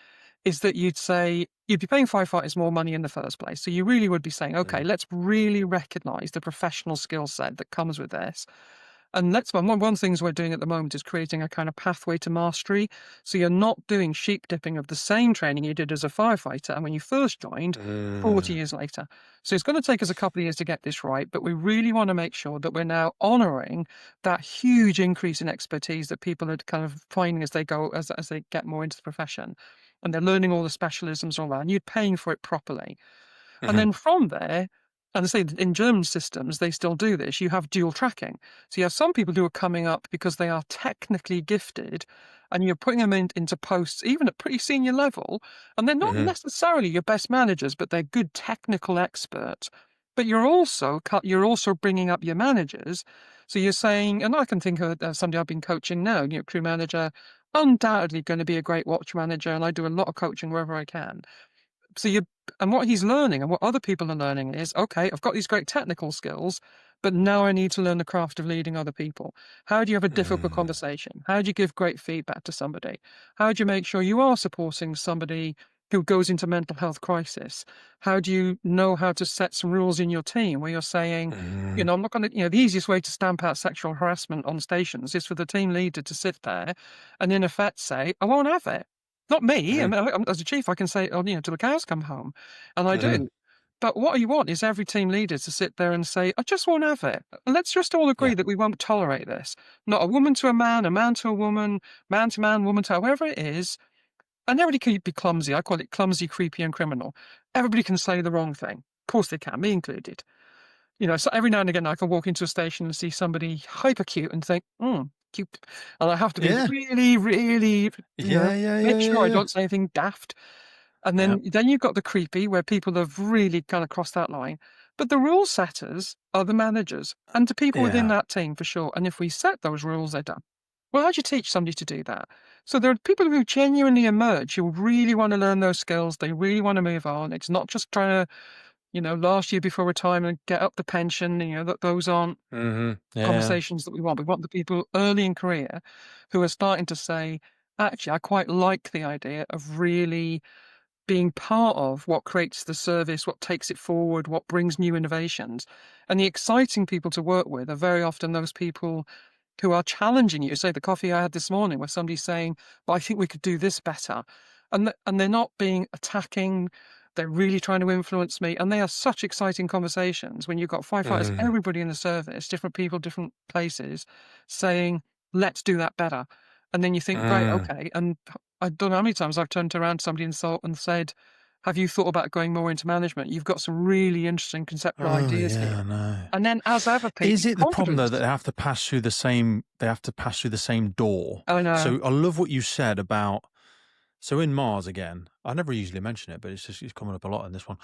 is that you'd say you'd be paying firefighters more money in the first place. So you really would be saying, okay, Mm. let's really recognize the professional skill set that comes with this. And let's one of the things we're doing at the moment is creating a kind of pathway to mastery. So you're not doing sheep dipping of the same training you did as a firefighter and when you first joined 40 Mm. years later. So it's going to take us a couple of years to get this right, but we really want to make sure that we're now honoring that huge increase in expertise that people are kind of finding as they go, as they get more into the profession. And they're learning all the specialisms and all that, and you're paying for it properly. And Mhm. then from there, and I say that in German systems, they still do this. You have dual tracking. So you have some people who are coming up because they are technically gifted, and you're putting them into posts, even at pretty senior level, and they're not Mhm. necessarily your best managers, but they're good technical experts. But you're also bringing up your managers. So you're saying, and I can think of somebody I've been coaching now, crew manager, undoubtedly going to be a great watch manager, and I do a lot of coaching wherever I can. So you and what he's learning and what other people are learning is, okay, I've got these great technical skills, but now I need to learn the craft of leading other people. How do you have a difficult Mm. conversation? How do you give great feedback to somebody? How do you make sure you are supporting somebody who goes into mental health crisis? How do you know how to set some rules in your team where you're saying, Mhm. I'm not going to, the easiest way to stamp out sexual harassment on stations is for the team leader to sit there and in effect say, I won't have it. Not me. I Mhm. mean, as a chief, I can say, "Oh, till the cows come home," and I Mhm. do. But what you want is every team leader to sit there and say, "I just won't have it. Let's just all Yeah. agree that we won't tolerate this. Not a woman to a man to a woman, man, woman to whoever it is." And everybody can be clumsy. I call it clumsy, creepy, and criminal. Everybody can say the wrong thing. Of course they can, me included. So every now and again, I can walk into a station and see somebody hyper cute and think, cute. And I have to be Yeah. really, really, Yeah, yeah, yeah, make yeah, sure I yeah. don't say anything daft. And Yeah. then you've got the creepy where people have really kind of crossed that line. But the rule setters are the managers and the people within Yeah. that team for sure. And if we set those rules, they're done. Well, how do you teach somebody to do that? So there are people who genuinely emerge who really want to learn those skills. They really want to move on. It's not just trying to, last year before retirement, get up the pension. That those aren't Mhm. Yeah. conversations that we want. We want the people early in career who are starting to say, actually, I quite like the idea of really being part of what creates the service, what takes it forward, what brings new innovations. And the exciting people to work with are very often those people who are challenging you. Say the coffee I had this morning where somebody's saying, "But I think we could do this better." And they're not being attacking, they're really trying to influence me. And they are such exciting conversations when you've got firefighters, Mm. everybody in the service, different people, different places, saying, "Let's do that better." And then you think, right, Mm. okay. And I don't know how many times I've turned around to somebody and said, "Have you thought about going more into management? You've got some really interesting conceptual Oh, ideas yeah, here." no. And then as ever, Pete, Is it the problem though that confidence. they have to pass through the same door? I know. So I love what you said about so in Mars again, I never usually mention it, but it's coming up a lot in this one.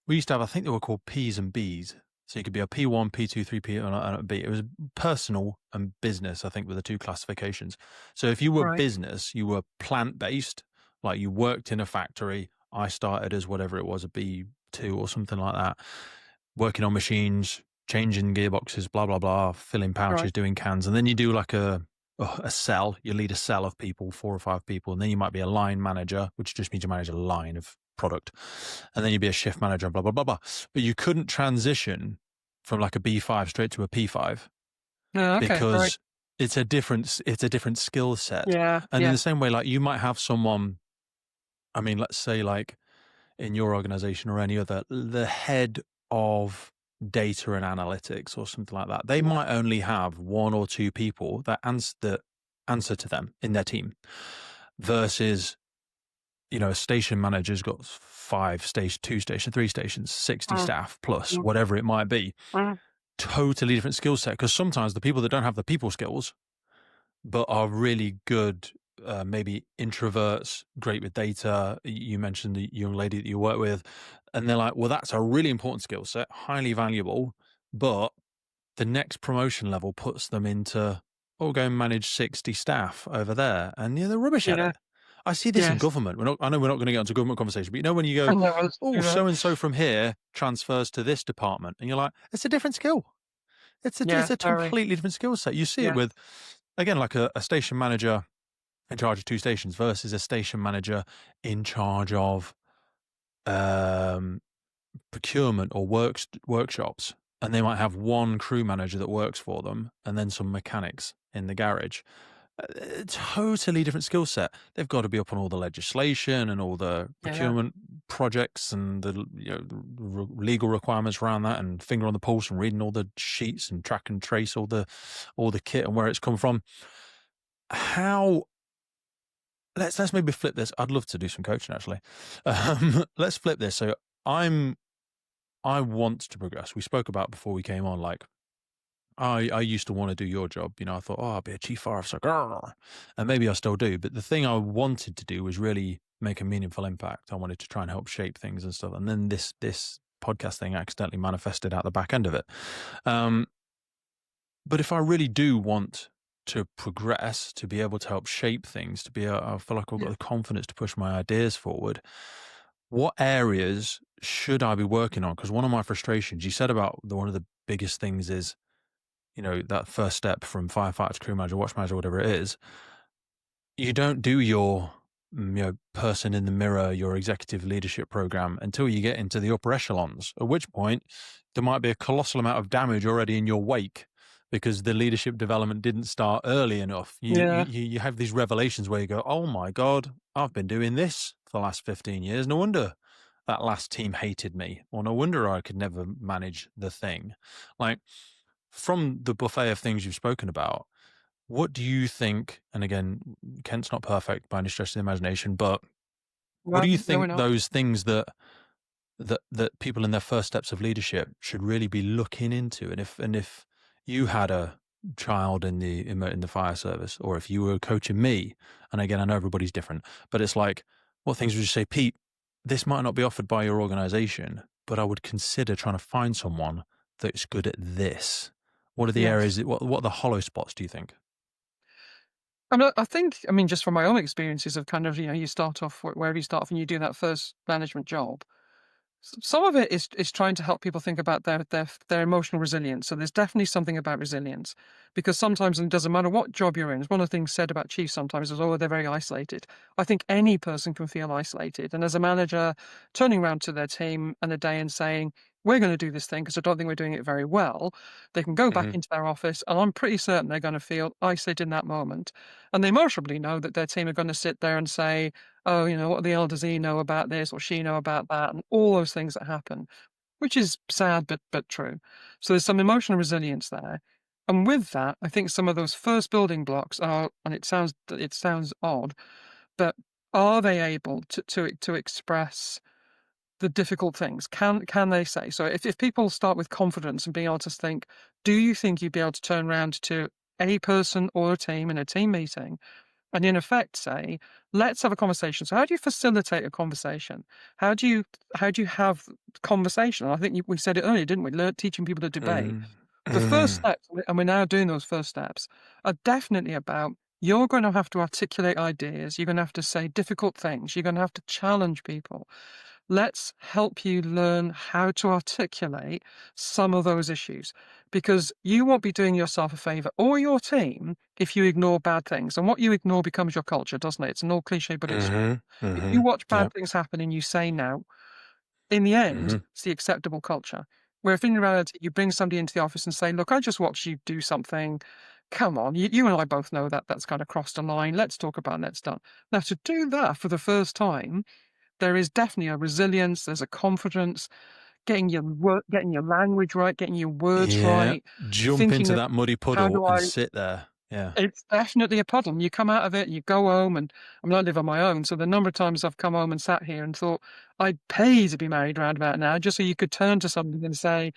We used to have, I think they were called P's and B's. So you could be a P1, P2, 3P, and a B. It was personal and business, I think, were the two classifications. So if you were Right, business, you were plant based, like you worked in a factory. I started as whatever it was, a B2 or something like that, working on machines, changing gearboxes, blah blah blah, filling pouches, right. doing cans, and then you do like a cell. You lead a cell of people, 4 or 5 people, and then you might be a line manager, which just means you manage a line of product, and then you'd be a shift manager, and blah blah blah blah. But you couldn't transition from like a B5 straight to a P5 No, okay, right. because it's a different skill set. Yeah, And in yeah, the same way, like you might have someone. I mean, let's say like in your organization or any other, the head of data and analytics or something like that, they yeah, might only have 1 or 2 people that answer to them in their team versus, a station manager's got 5 station, 2 station, 3 stations, 60 mm, staff plus mm, whatever it might be. mm, Totally different skill set because sometimes the people that don't have the people skills but are really good, maybe introverts, great with data. You mentioned the young lady that you work with, and they're like, well, that's a really important skill set, highly valuable, but the next promotion level puts them into, oh, go and manage 60 staff over there. And they're rubbish at yeah, it. I see this in yes. government. I know we're not going to get into government conversation, but when you I go, know, let's oh, do that. so and so from here transfers to this department, and you're like, it's a different skill. It's Yeah, a very. completely different skill set. You see it Yeah, with, again, like a station manager in charge of 2 stations versus a station manager in charge of um, procurement or workshops, and they might have one crew manager that works for them, and then some mechanics in the garage. Totally different skill set. They've got to be up on all the legislation and all the yeah, procurement projects and the legal requirements around that, and finger on the pulse and reading all the sheets and track and trace all the kit and where it's come from. How let's maybe flip this. I'd love to do some coaching actually. Let's flip this. So I want to progress. We spoke about before we came on, like I used to want to do your job. I thought, oh, I'll be a chief fire officer, grr, and maybe I still do. But the thing I wanted to do was really make a meaningful impact. I wanted to try and help shape things and stuff. And then this podcast thing accidentally manifested out the back end of it. Um, but if I really do want to progress, to be able to help shape things, I feel like I've got yeah. the confidence to push my ideas forward. What areas should I be working on? Because one of my frustrations, you said about one of the biggest things is, that first step from firefighter to crew manager, watch manager, whatever it is, you don't do your person in the mirror, your executive leadership program until you get into the upper echelons, at which point there might be a colossal amount of damage already in your wake because the leadership development didn't start early enough. Yeah, You have these revelations where you go, oh my God, I've been doing this for the last 15 years. No wonder that last team hated me, or no wonder I could never manage the thing. Like, from the buffet of things you've spoken about, what do you think? And again, Kent's not perfect by any stretch of the imagination, but what do well, you no, we're think not. those things that people in their first steps of leadership should really be looking into? And if you had a child in the fire service, or if you were coaching me, and again, I know everybody's different, but it's like, what things would you say, Pete? This might not be offered by your organization, but I would consider trying to find someone that's good at this. What are the Yes. areas? What are the hollow spots? Do you think? I think, I mean, just from my own experiences of kind of, you start off wherever you start off and you do that first management job. Some of it is trying to help people think about their emotional resilience. So there's definitely something about resilience, because sometimes it doesn't matter what job you're in. It's one of the things said about chiefs sometimes is, oh, they're very isolated. I think any person can feel isolated. And as a manager, turning around to their team and a day and saying, we're going to do this thing because I don't think we're doing it very well, they can go back Mhm. into their office, and I'm pretty certain they're going to feel isolated in that moment. And they most probably know that their team are going to sit there and say, oh, what do the elders he know about this or she know about that, and all those things that happen, which is sad but true. So there's some emotional resilience there. And with that, I think some of those first building blocks are, and it sounds odd, but are they able to express the difficult things? Can they say? So if people start with confidence and being able to think, do you think you'd be able to turn around to a person or a team in a team meeting and in effect say, let's have a conversation. So how do you facilitate a conversation? How do you have conversation? I think we said it earlier, didn't we? Teaching people to debate. Mm. The first Mm. steps, and we're now doing those first steps, are definitely about you're going to have to articulate ideas. You're going to have to say difficult things. You're going to have to challenge people. Let's help you learn how to articulate some of those issues, because you won't be doing yourself a favor or your team if you ignore bad things. And what you ignore becomes your culture, doesn't it? It's an old cliche, but it's true. Mhm. If you Mhm. watch bad Yep. things happen and you say no, in the end, Mhm. it's the acceptable culture. Where if in reality you bring somebody into the office and say, look, I just watched you do something. Come on, you and I both know that that's kind of crossed a line. Let's talk about it. Let's done. Now, to do that for the first time, there is definitely a resilience, there's a confidence, getting your language right, getting your words Yeah. right, Jump thinking into of that muddy how puddle do and I sit there. Yeah. it's definitely a puddle. You come out of it, you go home, and I mean, I live on my own, so the number of times I've come home and sat here and thought, I'd pay to be married round about now, just so you could turn to somebody and say,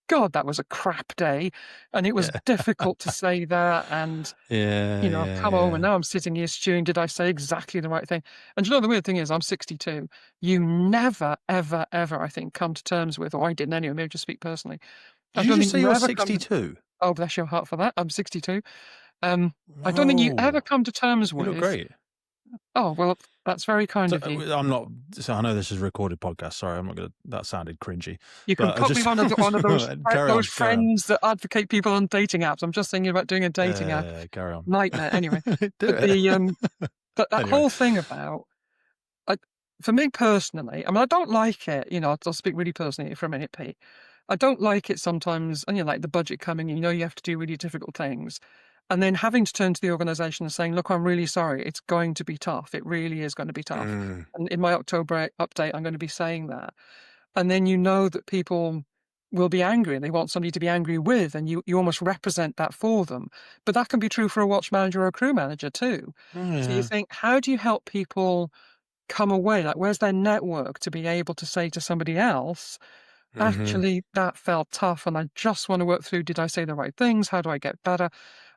God, that was a crap day. And it was Yeah. difficult to say that. And Yeah, I've yeah, come home and yeah. now I'm sitting here stewing, did I say exactly the right thing? And you know, the weird thing is I'm 62. You never, ever, ever, I think, come to terms with, or I didn't anyway, maybe just speak personally. I Did you don't just think say you you're ever come to, 62? oh, bless your heart for that. I'm 62. I don't think you ever Whoa. come to terms You look with, great. oh, well, that's very kind So, of you. I'm not so I know this is a recorded podcast, sorry, I'm not gonna that sounded cringy, You can but I put me just one of those carry those on, carry on. friends that advocate people on dating apps. I'm just thinking about doing a dating app. Carry on. Nightmare. Anyway, Do but it. but that Anyway. whole thing about I for me personally, I mean, I don't like it, I'll speak really personally for a minute, Pete. I don't like it sometimes, and like the budget coming, you have to do really difficult things. And then having to turn to the organization and saying, look, I'm really sorry. It's going to be tough. It really is going to be tough. Mm. And in my October update, I'm going to be saying that. And then you know that people will be angry and they want somebody to be angry with, and you almost represent that for them. But that can be true for a watch manager or a crew manager too. Oh, So you yeah. think, how do you help people come away? Like, where's their network to be able to say to somebody else, Mhm. actually, that felt tough and I just want to work through, did I say the right things? How do I get better?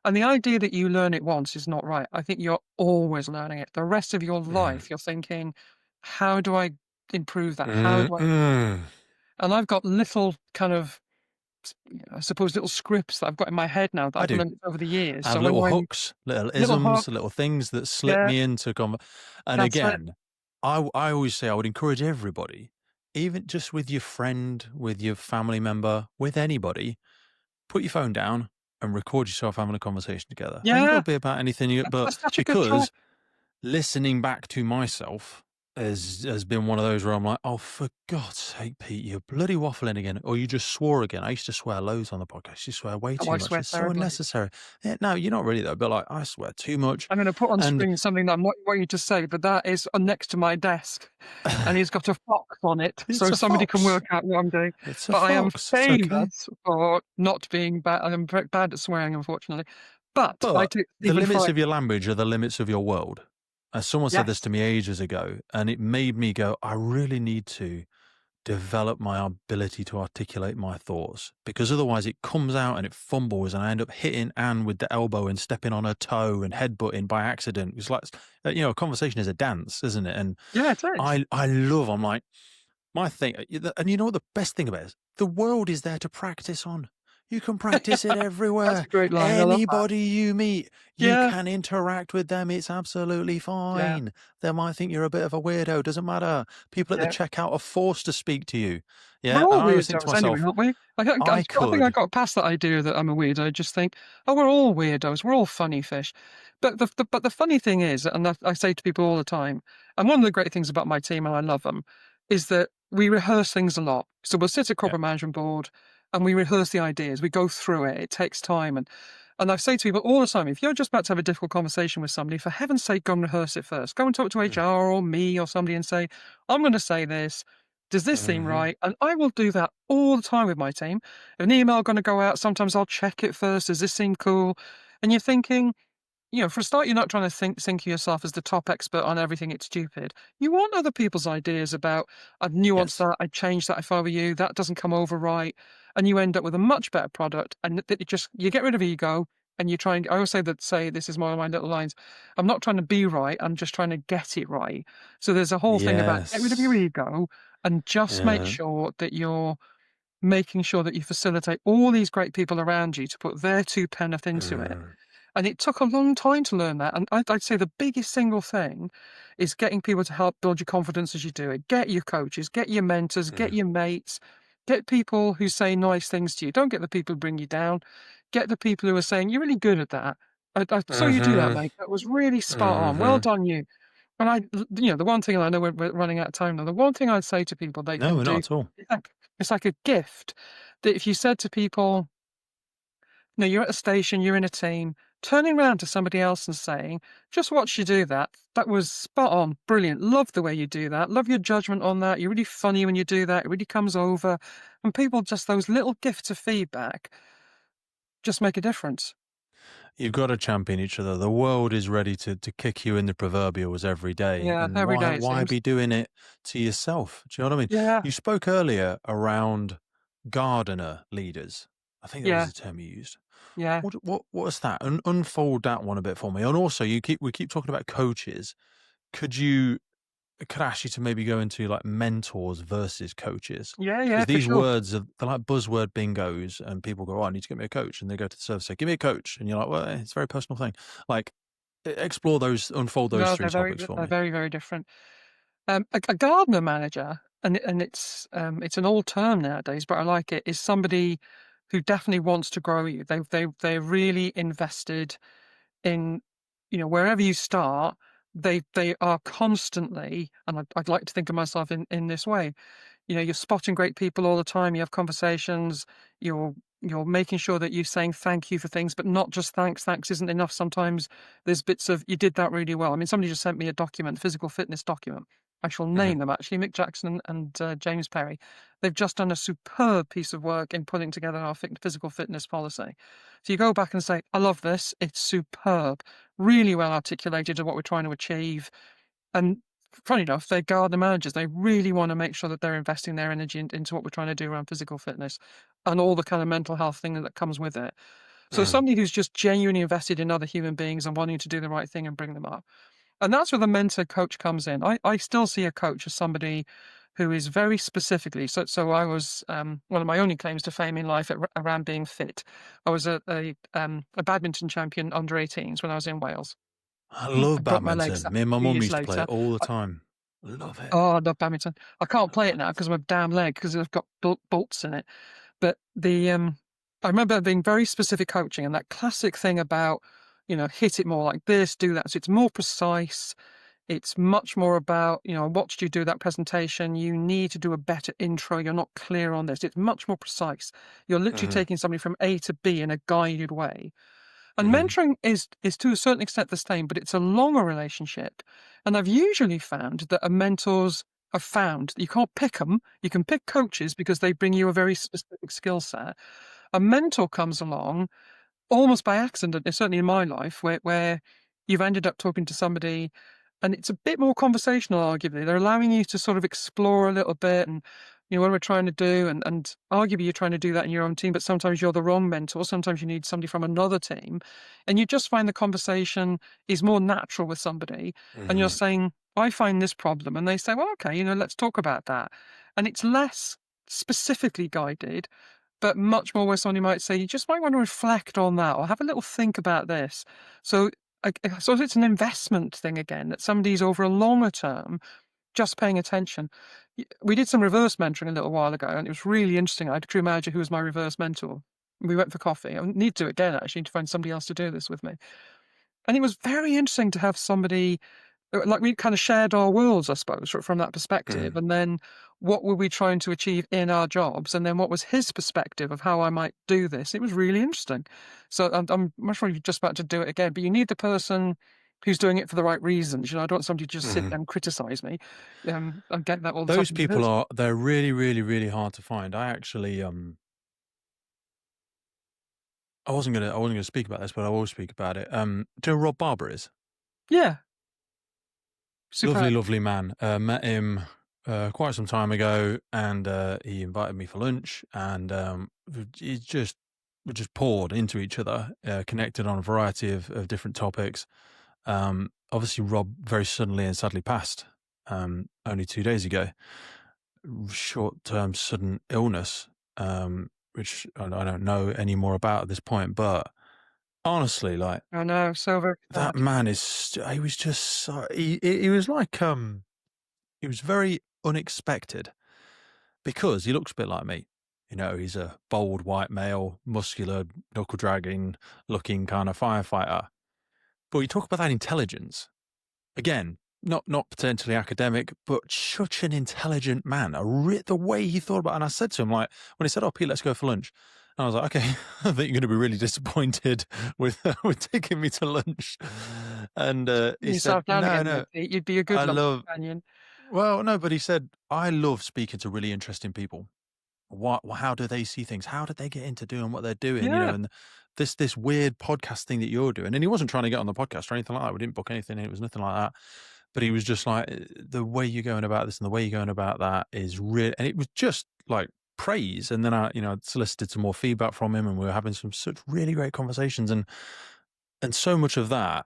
And the idea that you learn it once is not right. I think you're always learning it. The rest of your Mm. life, you're thinking, how do I improve that? How Mm, do I? mm. And I've got little kind of, I suppose, little scripts that I've got in my head now that I I've do. learned over the years. I have So little when hooks, little little isms, hooks, little things that slip yeah, me into and that's it. again, I always say I would encourage everybody, even just with your friend, with your family member, with anybody, put your phone down and record yourself having a conversation together. Hasn't got Yeah, to be about anything, but that's such a good trick. because listening back to myself has been one of those where I'm like, oh, for God's sake, Pete, you're bloody waffling again, or you just swore again. I used to swear loads on the podcast. You swear way Oh, too I much. swear It's so terribly. unnecessary. Yeah, no, you're not really though. But like, I swear too much, I'm gonna put on and screen something that I'm not want you to say, but that is next to my desk, and he's got a fox on it, it's so a somebody can fox. work out what I'm doing. It's a But I am fox. It's okay. famous for not being bad. I'm very bad at swearing, unfortunately. But I But do the Stephen limits Fry. of your language are the limits of your world. Someone said this Yes. to me ages ago, and it made me go, I really need to develop my ability to articulate my thoughts because otherwise it comes out and it fumbles and I end up hitting Anne with the elbow and stepping on her toe and headbutting by accident. It's like, a conversation is a dance, isn't it? And Yeah, it is. I'm like, my thing, and you know what the best thing about it is? The world is there to practice on. You can practice it That's everywhere. a great line. I love that. Anybody you meet, you Yeah, can interact with them. It's absolutely yeah, fine. They might think you're a bit of a weirdo. Doesn't matter. People at the yeah. checkout are forced to speak to you. We're Yeah. And all I always think to weirdos anyway, myself, aren't we? I I think I could. got past that idea that I'm a weirdo. I just think, oh, we're all weirdos. We're all funny fish. But the funny thing is, and I say to people all the time, and one of the great things about my team, and I love them, is that we rehearse things a lot. So we'll sit at Yeah. corporate management board and we rehearse the ideas. We go through it. It takes time. And I say to people all the time, if you're just about to have a difficult conversation with somebody, for heaven's sake, go and rehearse it first. Go and talk to Mm. HR or me or somebody and say, I'm going to say this. Does this seem Mhm. right? And I will do that all the time with my team. If an email going to go out, sometimes I'll check it first. Does this seem cool? And you're thinking, for a start, you're not trying to think of yourself as the top expert on everything. It's stupid. You want other people's ideas about, I'd nuance Yes. that, I'd change that if I were you. That doesn't come over right. And you end up with a much better product. And that you get rid of ego and you try and, I always say this is one of my little lines. I'm not trying to be right. I'm just trying to get it right. So there's a whole thing about get rid of your Yes. ego and just make Yeah. sure that you're making sure that you facilitate all these great people around you to put their two penneth into it. Mm. And it took a long time to learn that. And I'd say the biggest single thing is getting people to help build your confidence as you do it. Get your coaches, get your mentors, get Mm. your mates, get people who say nice things to you. Don't get the people who bring you down. Get the people who are saying, you're really good at that. I saw you do that, Mhm. mate. That was really spot on. Well Mhm. done, you. And the one thing, and I know we're running out of time now, the one thing I'd say to people they No, can we're not do, at all. it's like a gift that if you said to people, no, you're at a station, you're in a team, turning around to somebody else and saying, just watch you do that. That was spot on, brilliant. Love the way you do that. Love your judgment on that. You're really funny when you do that. It really comes over. And people just, those little gifts of feedback just make a difference. You've got to champion each other. The world is ready to kick you in the proverbials every day. Yeah, And every why day it why seems. be doing it to yourself? Do you know what I mean? Yeah, You spoke earlier around gardener leaders. I think that was yeah, the term you used. yeah, What is that? Unfold that one a bit for me. And also we keep talking about coaches. Could you could I ask you to maybe go into like mentors versus coaches? yeah, yeah, Because for these sure. words are they're like buzzword bingos, and people go, "Oh, I need to get me a coach," and they go to the service, say, "Give me a coach," and you're like, "Well, it's a very personal thing." Like, explore those, unfold those No, three topics for they're me. very, very different. A gardener manager, and it's an old term nowadays, but I like it, is somebody who definitely wants to grow you. They're really invested in, wherever you start, they are constantly, and I'd like to think of myself in this way. You're spotting great people all the time. You have conversations. You're making sure that you're saying thank you for things, but not just thanks. Thanks isn't enough. Sometimes there's bits of you did that really well. I mean, somebody just sent me a document, physical fitness document. I shall Mhm. name them actually. Mick Jackson and James Perry. They've just done a superb piece of work in putting together our physical fitness policy. So you go back and say, I love this. It's superb, really well articulated of what we're trying to achieve. And funny enough, they're gardener managers. They really want to make sure that they're investing their energy into what we're trying to do around physical fitness and all the kind of mental health thing that comes with it. So Mhm. somebody who's just genuinely invested in other human beings and wanting to do the right thing and bring them up. And that's where the mentor coach comes in. I still see a coach as somebody who is very specifically so I was one of my only claims to fame in life around being fit. I was a badminton champion under 18s when I was in Wales. I I love broke my legs badminton. Me and my 2 mum years used to play later. it all the time. Love it. Oh, I love badminton. I can't play it now because of my damn leg because I've got bolts in it. But I remember being very specific coaching and that classic thing about, hit it more like this, do that. So it's more precise. It's much more about, I watched you do that presentation. You need to do a better intro. You're not clear on this. It's much more precise. You're literally Mhm. taking somebody from A to B in a guided way. And Mhm. mentoring is to a certain extent the same, but it's a longer relationship. And I've usually found that a mentors have found that you can't pick them. You can pick coaches because they bring you a very specific skill set. A mentor comes along almost by accident, certainly in my life, where you've ended up talking to somebody and it's a bit more conversational, arguably. They're allowing you to sort of explore a little bit and what we're trying to do and arguably you're trying to do that in your own team, but sometimes you're the wrong mentor. Sometimes you need somebody from another team. And you just find the conversation is more natural with somebody. And you're Mhm. saying, I find this problem. And they say, well, okay, let's talk about that. And it's less specifically guided but much more where somebody might say, "You just might want to reflect on that or have a little think about this." So, I suppose it's an investment thing again, that somebody's over a longer term just paying attention. We did some reverse mentoring a little while ago, and it was really interesting. I had a crew manager who was my reverse mentor. We went for coffee. I need to do it again, actually, to find somebody else to do this with me. And it was very interesting to have somebody like we kind of shared our worlds, I suppose, from that perspective. Mm. And then what were we trying to achieve in our jobs? And then what was his perspective of how I might do this? It was really interesting. So I'm much sure you're just about to do it again, but you need the person who's doing it for the right reasons. I don't want somebody to just sit Mhm. there and criticize me. I get that all the time Those from people rehearsal. they're really, really, really hard to find. I actually, I wasn't gonna speak about this, but I will speak about it. Do you know who Rob Barber is? Yeah, Lovely, superb. lovely man. Met him quite some time ago, and he invited me for lunch, and he just we just poured into each other, connected on a variety of different topics. Obviously, Rob very suddenly and sadly passed only 2 days ago. Short term sudden illness, which I don't know any more about at this point, but honestly, like I know, so very that sad. man he was just he was like he was very unexpected because he looks a bit like me. He's a bold white male, muscular, knuckle dragging looking kind of firefighter. But you talk about that intelligence again, not potentially academic, but such an intelligent man. The way he thought about it, and I said to him, like, when he said, "Oh, Pete, let's go for lunch," and I was like, "Okay, I think you're going to be really disappointed with with taking me to lunch." And he said, Yourself down "No, again there, no, Pete. You'd be a good I lunch love." companion. Well, no, but he said, "I love speaking to really interesting people. How do they see things? How did they get into doing what they're doing? Yeah, And this weird podcast thing that you're doing." And he wasn't trying to get on the podcast or anything like that. We didn't book anything. It was nothing like that. But he was just like, The way you're going about this and the way you're going about that is real." And it was just like praise. And then I solicited some more feedback from him, and we were having some such really great conversations. And so much of that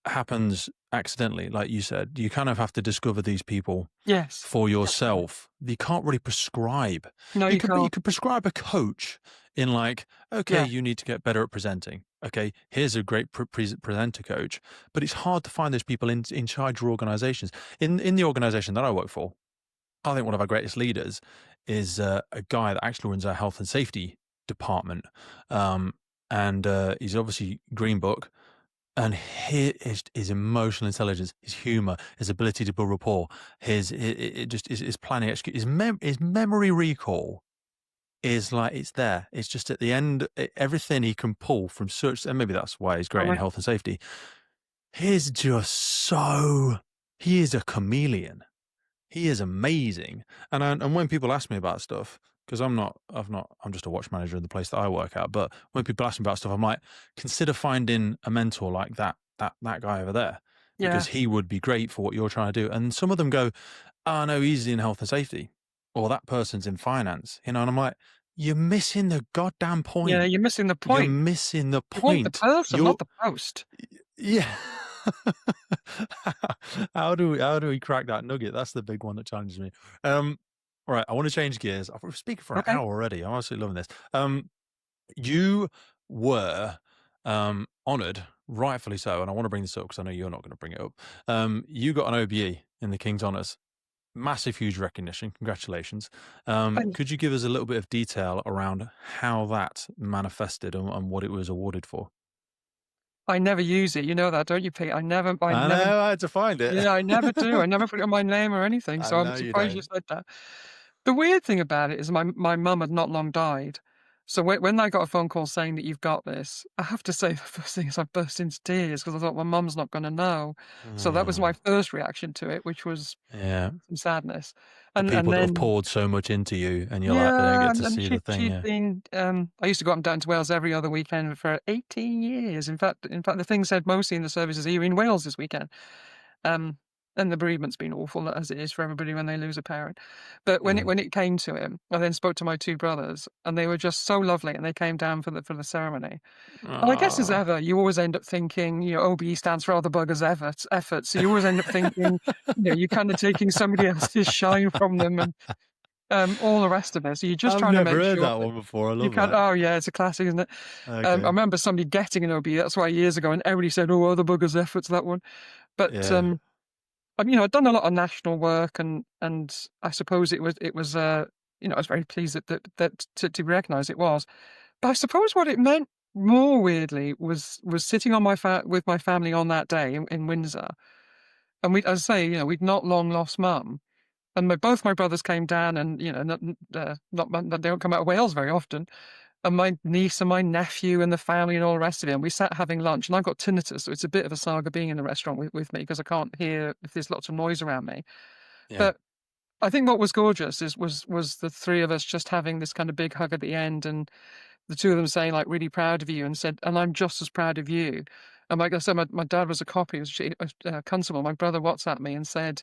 happens accidentally, like you said. You kind of have to discover these people yes, for definitely. yourself. You can't really prescribe. No, You you could you can't. could prescribe a coach in like, okay, Yeah, you need to get better at presenting. Okay, here's a great presenter coach, but it's hard to find those people inside your organizations. In the organization that I work for, I think one of our greatest leaders is a guy that actually runs our health and safety department, um, and he's obviously Green Book. And his emotional intelligence, his humor, his ability to build rapport, his planning, his memory recall is like it's there. It's just at the end, everything he can pull from such, and maybe that's why he's great in right. health and safety. He's just so he is a chameleon. He is amazing. And when people ask me about stuff, because I'm just a watch manager in the place that I work at. But when people ask me about stuff, I'm like, consider finding a mentor like that guy over there, Yeah. because he would be great for what you're trying to do. And some of them go, "Oh no, he's in health and safety," or "That person's in finance," and I'm like, you're missing the goddamn Yeah, point. you're missing the You're point. missing the You want the point. person, not You're the post. yeah. How do we crack that nugget? That's the big one that challenges me. Um, all right, I want to change gears. I've been speaking for an Okay. hour already. I'm absolutely loving this. You were honored, rightfully so, and I want to bring this up because I know you're not going to bring it up. You got an OBE in the King's Honours. Massive, huge recognition. Congratulations. Thanks. Could you give us a little bit of detail around how that manifested and what it was awarded for? I never use it. You know that, don't you, Pete? I I never, know I had to find it. yeah, I never do. I never put it on my name or anything. I So I'm know you surprised you don't. said that. The weird thing about it is my mum had not long died. So when I got a phone call saying that you've got this, I have to say the first thing is I burst into tears because I thought my mum's not going to know. So that was my Mm, first reaction to it, which was yeah, some sadness. the And people that have then poured so much into you, and you're like, they don't yeah, get to and see the thing. she'd Yeah. been, I used to go up and down to Wales every other weekend for 18 years. In fact, the thing said mostly in the services, "Are you in Wales this weekend?" Um, and the bereavement's been awful, as it is for everybody when they lose a parent. But when it Mm. when it came to it, I then spoke to my 2 brothers, and they were just so lovely, and they came down for the ceremony. And I guess as Ah. ever, you always end up thinking, OBE stands for other buggers' efforts, so you always end up thinking, you're kinda taking somebody else's shine from them, and all the rest of it. So you're just I've trying to never make heard sure that that one before. I you love can. that. Oh yeah, it's a classic, isn't it? I Okay. remember somebody getting an OBE. That's why years ago, and everybody said, "Oh, other buggers' efforts that one." But Yeah. I've done a lot of national work, and I suppose it was I was very pleased that to recognise it was. But I suppose what it meant more weirdly was sitting on with my family on that day in Windsor, and as I say, we'd not long lost mum, and both my brothers came down, and not they don't come out of Wales very often, and my niece and my nephew and the family and all the rest of it, and we sat having lunch, and I've got tinnitus, so it's a bit of a saga being in the restaurant with me because I can't hear if there's lots of noise around me. Yeah. But I think what was gorgeous was the three of us just having this kind of big hug at the end, and the two of them saying, like, "Really proud of you," and said, "And I'm just as proud of you." And like I said, my dad was a cop, he was a constable. My brother WhatsApped me and said,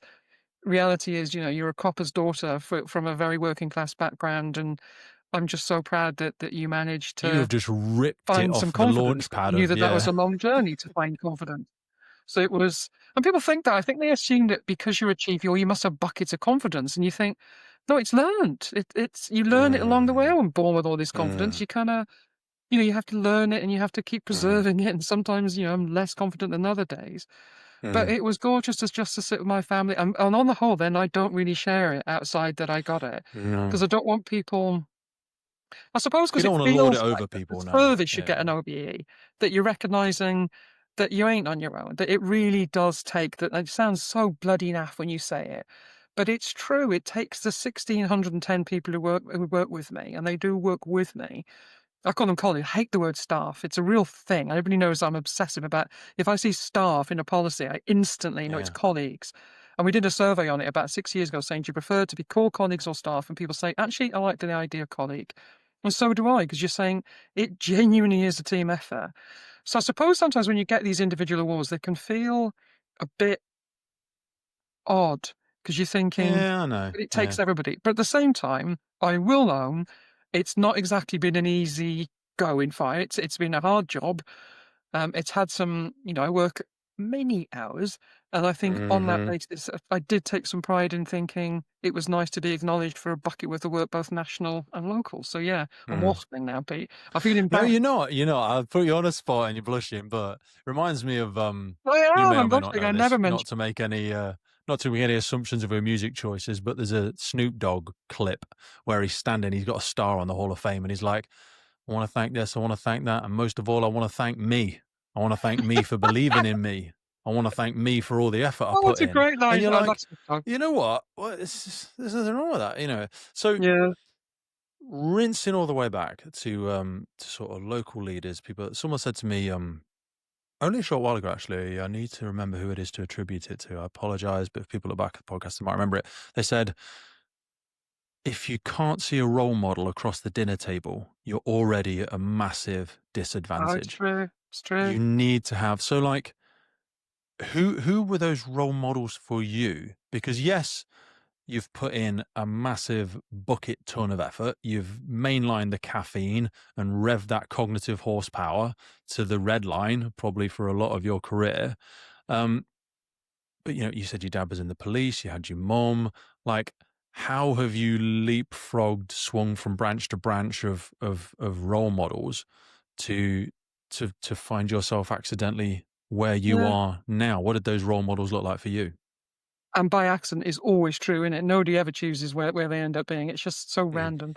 "Reality is, you're a copper's daughter from a very working class background, and I'm just so proud that you managed You have to just ripped it find some off the confidence." launch But I pad knew of, that was yeah. a long journey to find confidence. So it was, and people think that. I think they assume that because you're a chief, you must have buckets of confidence, and you think, no, it's learned. It's you learn it along the way. I Mm, wasn't born with all this confidence. mm, You kind of, you have to learn it, and you have to keep mm, preserving it. And sometimes, I'm less confident than other days. But mm. it was gorgeous just to sit with my family. And on the whole, then I don't really share it outside that I got it No. because I don't want people. I suppose You because don't it want to lord it feels like over that the people, no. furthest you get Yeah. an OBE, that you're recognising that you ain't on your own, that it really does take that. It sounds so bloody naff when you say it, but it's true. It takes the 1,610 people who work with me, and they do work with me. I call them colleagues. I hate the word staff. It's a real thing. Everybody knows I'm obsessive about if I see staff in a policy, I instantly know it's Yeah. colleagues. And we did a survey on it about 6 years ago saying, do you prefer to be called colleagues or staff? And people say, actually, I like the idea of colleague. And so do I, because you're saying it genuinely is a team effort. So I suppose sometimes when you get these individual awards, they can feel a bit odd because you're thinking, Yeah, I know. but it takes Yeah. everybody. But at the same time, I will own it's not exactly been an easy going fight. It's been a hard job. It's had some, I work many hours, and I think on that Hmm. basis, I did take some pride in thinking it was nice to be acknowledged for a bucket worth of work, both national and local. So yeah, I'm Mm. waffling now, Pete. I feel No, embarrassed. you're not. You're not. I'll put you on a spot and you're blushing, but reminds me of I you am. may or I'm may not blushing. know I this, never mentioned. not to make any assumptions of her music choices, but there's a Snoop Dogg clip where he's standing, he's got a star on the Hall of Fame, and he's like, I want to thank this, I want to thank that, and most of all, I want to thank me. I want to thank me for believing in me. I want to thank me for all the effort I Oh, put it's a in. great And line. you're I love like, Snoop Dogg. you know what? Well, there's nothing wrong with that. So Yeah. rinsing all the way back to sort of local leaders, someone said to me, only a short while ago, actually, I need to remember who it is to attribute it to. I apologize, but if people look back at the podcast, they might remember it. They said, if you can't see a role model across the dinner table, you're already at a massive Oh, it's disadvantage. true. It's true. You need to have, so like, who were those role models for you? Because yes, you've put in a massive bucket ton of effort. You've mainlined the caffeine and revved that cognitive horsepower to the red line, probably for a lot of your career. Um, but you said your dad was in the police, you had your mum. Like, how have you leapfrogged, swung from branch to branch of role models to to find yourself accidentally where you Yeah. are now? What did those role models look like for you? And by accident is always true, innit? Nobody ever chooses where they end up being. It's just so Mm, random.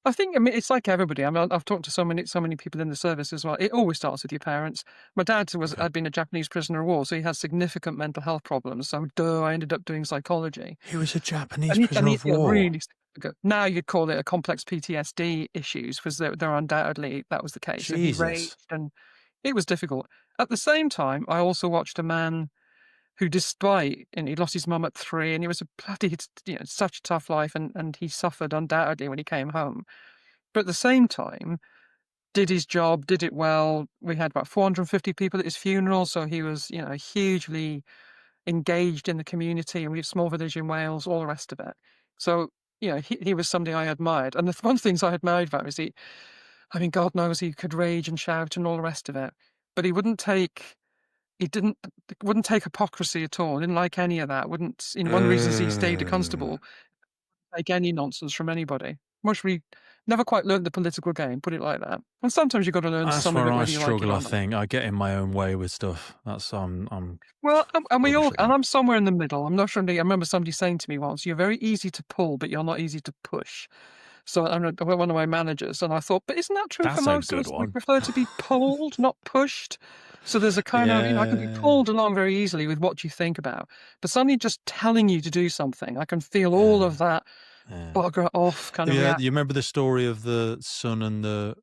I mean, it's like everybody. I mean, I've talked to so many people in the service as well. It always starts with your parents. My dad okay. had been a Japanese prisoner of war, so he has significant mental health problems. So, I ended up doing psychology. He was a Japanese And prisoner he of yeah, war. really significant. Now you'd call it a complex PTSD issues, because there undoubtedly that was the case. So he Jesus. raged, and it was difficult. At the same time, I also watched a man who, despite, and he lost his mum at 3, and it was a bloody, such a tough life, and he suffered undoubtedly when he came home. But at the same time, did his job, did it well. We had about 450 people at his funeral, so he was, hugely engaged in the community, and we have a small village in Wales, all the rest of it. So, he was somebody I admired. And the one of the things I admired about him is I mean, God knows he could rage and shout and all the rest of it, but he wouldn't take hypocrisy at all. Didn't like any of that. Wouldn't, one of the reasons he stayed a Mm, constable take any nonsense from anybody. Must be never quite learned the political game, put it like that. And sometimes you've got to learn That's some of where it I whether you like it struggle, I or not. think. I get in my own way with stuff. That's I'm Well, and we rubbish all at and that. I'm somewhere in the middle. I'm not sure. I remember somebody saying to me once, "You're very easy to pull, but you're not easy to push." So I'm one of my managers, and I thought, but isn't that true for That's a most of good us? We one. prefer to be pulled, not pushed. So there's a kind of, I can be Yeah. pulled along very easily with what you think about, but suddenly just telling you to do something, I can feel all Yeah. of that Yeah. bugger off kind of You reaction. remember the story of the sun and the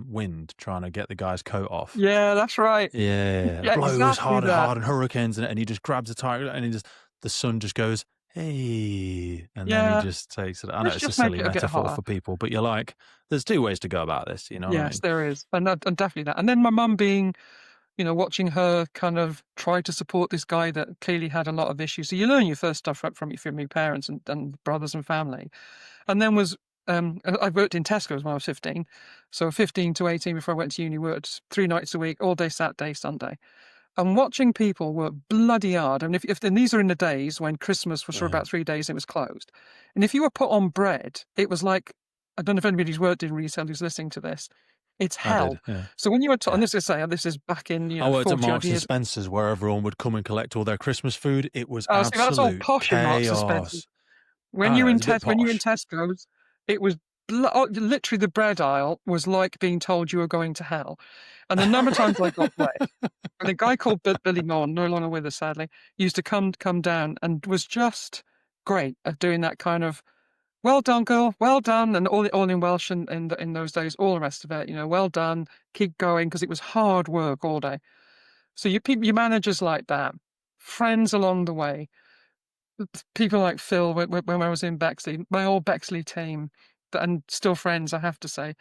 wind trying to get the guy's coat off? Yeah, that's right. Yeah, it Yeah, blows exactly hard and that. hard and hurricanes and he just grabs a tiger and the sun just goes, "Hey," and then he Yeah, just takes it. I know let's it's a just make silly it a bit metaphor hotter. for people, but you're like, there's 2 ways to go about this, you know what I Yes, mean? there is, and definitely that. And then my mum being, watching her kind of try to support this guy that clearly had a lot of issues. So you learn your first stuff from your parents and brothers and family. And then I worked in Tesco's when I was 15. So 15 to 18 before I went to uni, worked 3 nights a week, all day Saturday, Sunday. And watching people work bloody hard. And and these are in the days when Christmas was for Yeah, about 3 days, it was closed. And if you were put on bread, it was like, I don't know if anybody's worked in retail who's listening to this. It's I hell. did, yeah, So when you were and yeah. this is back in, I worked at 40 odd Marks& and years. Spencer's where everyone would come and collect all their Christmas food. It was Oh, see, that's all absolute posh in Marks and Spencer. chaos. I know, it's a bit When you're in posh. Tesco's, it was literally the bread aisle was like being told you were going to hell. And the number of times I got bread, and a guy called Billy Mon, no longer with us sadly, used to come down and was just great at doing that kind of, "Well done, girl, well done," and all in Welsh and in those days, all the rest of it, "Well done, keep going," because it was hard work all day. So your managers like that, friends along the way, people like Phil when I was in Bexley, my old Bexley team, and still friends, I have to say.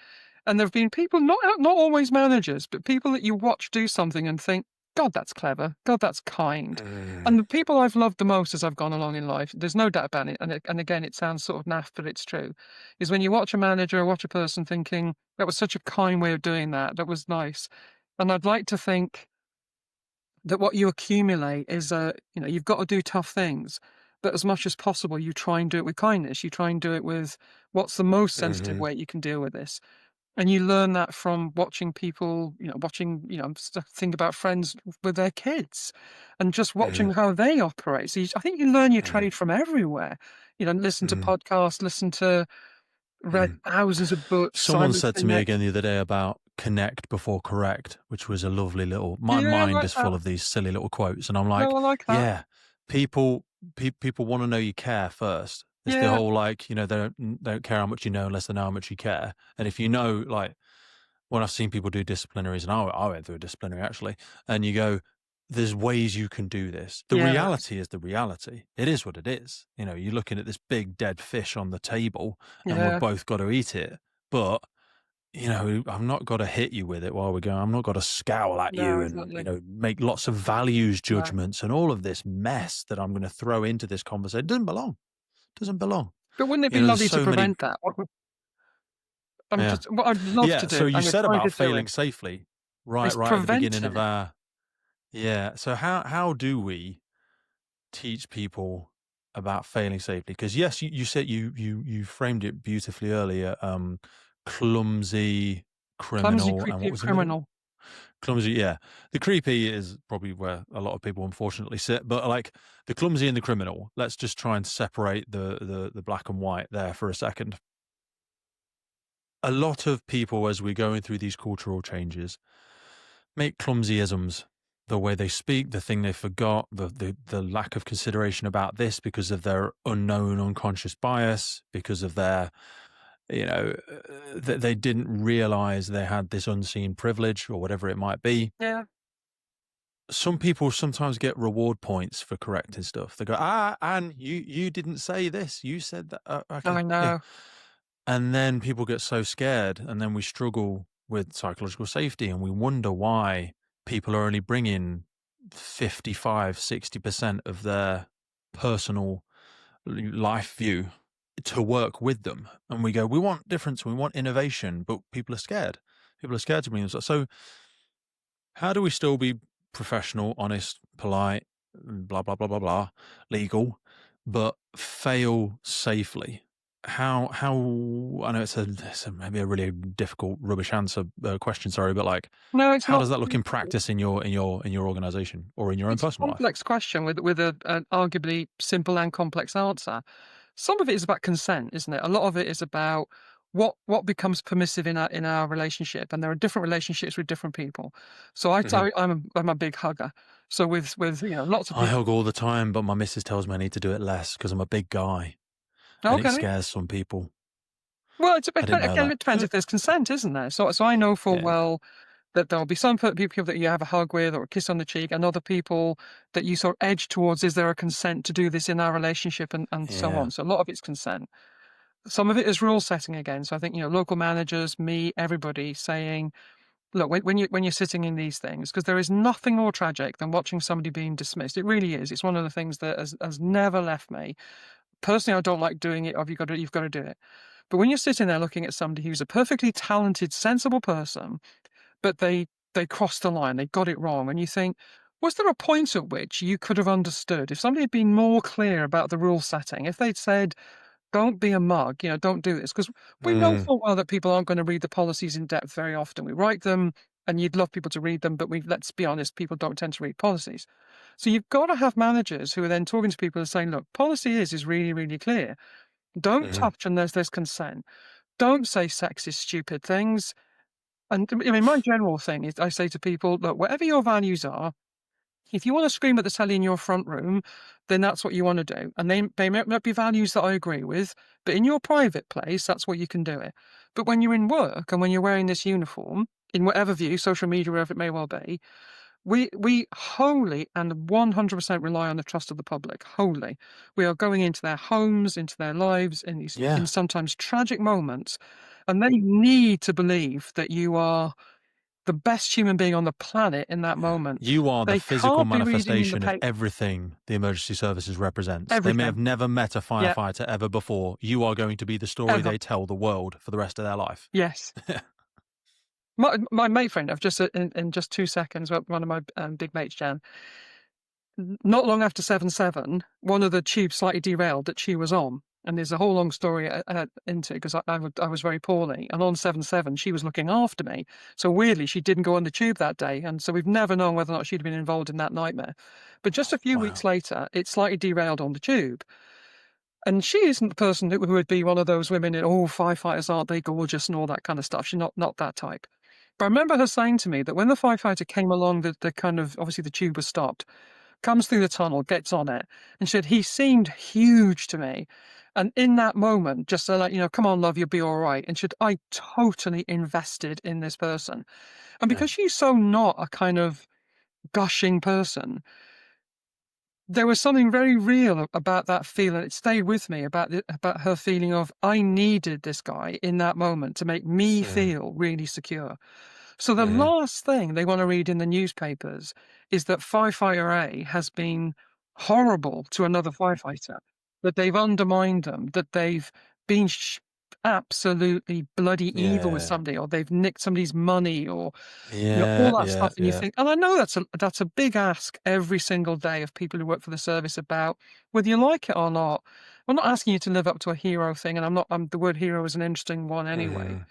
And there have been people, not always managers, but people that you watch do something and think, God, that's clever. God, that's kind. Mm, And the people I've loved the most as I've gone along in life, there's no doubt about it. And again, it sounds sort of naff, but it's true. Is when you watch a manager or watch a person thinking that was such a kind way of doing that. That was nice. And I'd like to think that what you accumulate is you've got to do tough things, but as much as possible you try and do it with kindness. You try and do it with what's the most sensitive mhm, way you can deal with this. And you learn that from watching people, think about friends with their kids and just watching mhm, how they operate. So I think you learn your mhm, trade from everywhere. Listen to mhm, podcasts, listen to, read mhm. thousands of books, Someone Simon said to me Sinek. again the other day about connect before correct, which was a lovely little. My Yeah, I mind like is that. full of these silly little quotes, and I'm No, like, I like that. yeah, people, people want to know you care first. It's the Yeah, whole like, they don't care how much you know unless they know how much you care. And if you know, like when I've seen people do disciplinaries, and I went through a disciplinary actually, and you go, there's ways you can do this. The yeah, there is. reality is the reality. It is what it is. You're looking at this big dead fish on the table, and we've Yeah, both got to eat it, but I've not got to hit you with it while we're going. I've not got to scowl at no, you and, exactly. make lots of values No. judgments and all of this mess that I'm going to throw into this conversation. It doesn't belong. Doesn't belong. But wouldn't it be There's lovely to so many. prevent that? Yeah. What I'd love Yeah. to So do, you and we're said trying about to do failing it, safely is right at the beginning preventing of it. our, yeah. So how do we teach people about failing safely? Because yes, you said you framed it beautifully earlier. Clumsy Clumsy, criminal, and creepy, what and was the middle? criminal. Clumsy, yeah. The creepy is probably where a lot of people unfortunately sit, but like the clumsy and the criminal, let's just try and separate the black and white there for a second. A lot of people, as we're going through these cultural changes, make clumsyisms. The way they speak, the thing they forgot, the lack of consideration about this because of their unknown unconscious bias, because of their, that they didn't realize they had this unseen privilege or whatever it might be. Yeah, Some people sometimes get reward points for correcting stuff. They go, and you didn't say this. You said that. Okay, I yeah. know. And then people get so scared, and then we struggle with psychological safety, and we wonder why people are only bringing 55, 60% of their personal life view to work with them. And we go, we want difference, we want innovation, but people are scared. People are scared to bring them. So how do we still be professional, honest, polite, blah, blah, blah, blah, blah, legal, but fail safely? how I know it's maybe a really difficult rubbish answer question, sorry, but like, No, it's how not. does that look in practice in your organization or in your own It's a personal life? complex question with a an arguably simple and complex answer. Some of it is about consent, isn't it? A lot of it is about what becomes permissive in our relationship, and there are different relationships with different people. So Mhm. I'm a big hugger. So with lots of I hug people. all the time, but my missus tells me I need to do it less because I'm a big guy, and it Okay. scares some people. Well, I didn't know again, that. it depends if there's consent, isn't there? So I know full Yeah. well that there'll be some people that you have a hug with or a kiss on the cheek, and other people that you sort of edge towards, is there a consent to do this in our relationship, and so Yeah. on. So a lot of it's consent. Some of it is rule setting again. So I think, local managers, me, everybody saying, look, when you're sitting in these things, because there is nothing more tragic than watching somebody being dismissed. It really is. It's one of the things that has never left me. Personally, I don't like doing it. Or you've got to do it. But when you're sitting there looking at somebody who's a perfectly talented, sensible person, but they crossed the line, they got it wrong, and you think, was there a point at which you could have understood if somebody had been more clear about the rule setting? If they'd said, don't be a mug, don't do this, because we know Mm. full well that people aren't going to read the policies in depth very often. We write them, and you'd love people to read them, but let's be honest, people don't tend to read policies. So you've got to have managers who are then talking to people and saying, look, policy is really, really clear. Don't Mhm. touch unless there's consent. Don't say sexist, stupid things. And I mean, my general thing is I say to people, look, whatever your values are, if you want to scream at the telly in your front room, then that's what you want to do. And they may not be values that I agree with, but in your private place, that's what you can do it. But when you're in work and when you're wearing this uniform, in whatever view, social media, wherever it may well be, we wholly and 100% rely on the trust of the public. Wholly, we are going into their homes, into their lives, in Yeah. sometimes tragic moments, and they need to believe that you are the best human being on the planet in that Yeah. moment. You are the They physical can't be reading in the manifestation of paper everything the emergency services represents. They may have everything. never met a Yeah, firefighter ever before. You are going to be the story ever. they tell the world for the rest of their life. Yes. My mate friend, I've just in just 2 seconds, one of my big mates, Jan. Not long after 7/7, one of the tubes slightly derailed that she was on. And there's a whole long story into it because I was very poorly. And on 7/7, she was looking after me. So weirdly, she didn't go on the tube that day. And so we've never known whether or not she'd been involved in that nightmare. But just a few weeks Wow. later, it slightly derailed on the tube. And she isn't the person who would be one of those women in, oh, firefighters, aren't they gorgeous and all that kind of stuff. She's not that type. But I remember her saying to me that when the firefighter came along, the kind of, obviously the tube was stopped, comes through the tunnel, gets on it, and said, he seemed huge to me. And in that moment, just so like, come on, love, you'll be all right. And should I totally invested in this person. And Yeah. because she's so not a kind of gushing person, there was something very real about that feeling. It stayed with me about her feeling of, I needed this guy in that moment to make me Mm. feel really secure. So the Mhm. last thing they want to read in the newspapers is that firefighter A has been horrible to another firefighter, that they've undermined them, that they've been absolutely bloody evil with Yeah. somebody, or they've nicked somebody's money, or Yeah. all that Yeah. stuff. And you Yeah. think, and I know that's a big ask every single day of people who work for the service about whether you like it or not. I'm not asking you to live up to a hero thing, and the word hero is an interesting one anyway. Mhm.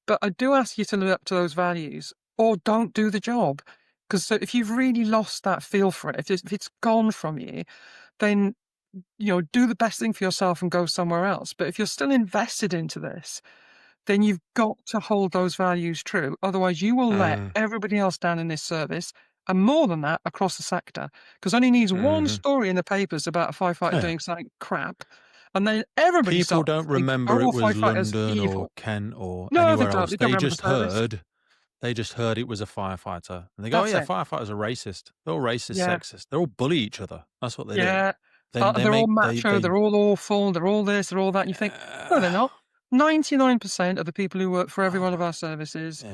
But I do ask you to live up to those values or don't do the job. Because so if you've really lost that feel for it, if it's gone from you, then, do the best thing for yourself and go somewhere else. But if you're still invested into this, then you've got to hold those values true. Otherwise, you will let Mm. everybody else down in this service, and more than that, across the sector. Because only needs one Mhm. story in the papers about a firefighter Yeah. doing something crap, and then everybody People starts don't to think, remember are it all was firefighters London or evil? Kent or No, they anywhere don't. else. They don't remember the service. They just heard it was a firefighter. And they go, "Oh That's yeah, it. firefighters are racist. They're all racist, Yeah. sexist. They all bully each other. That's what they do." Yeah. Then they They're all make macho, they they're all awful, they're all this, they're all that, and you think, "No, uh, they're not." 99% of the people who work for every oh one of my our services uh,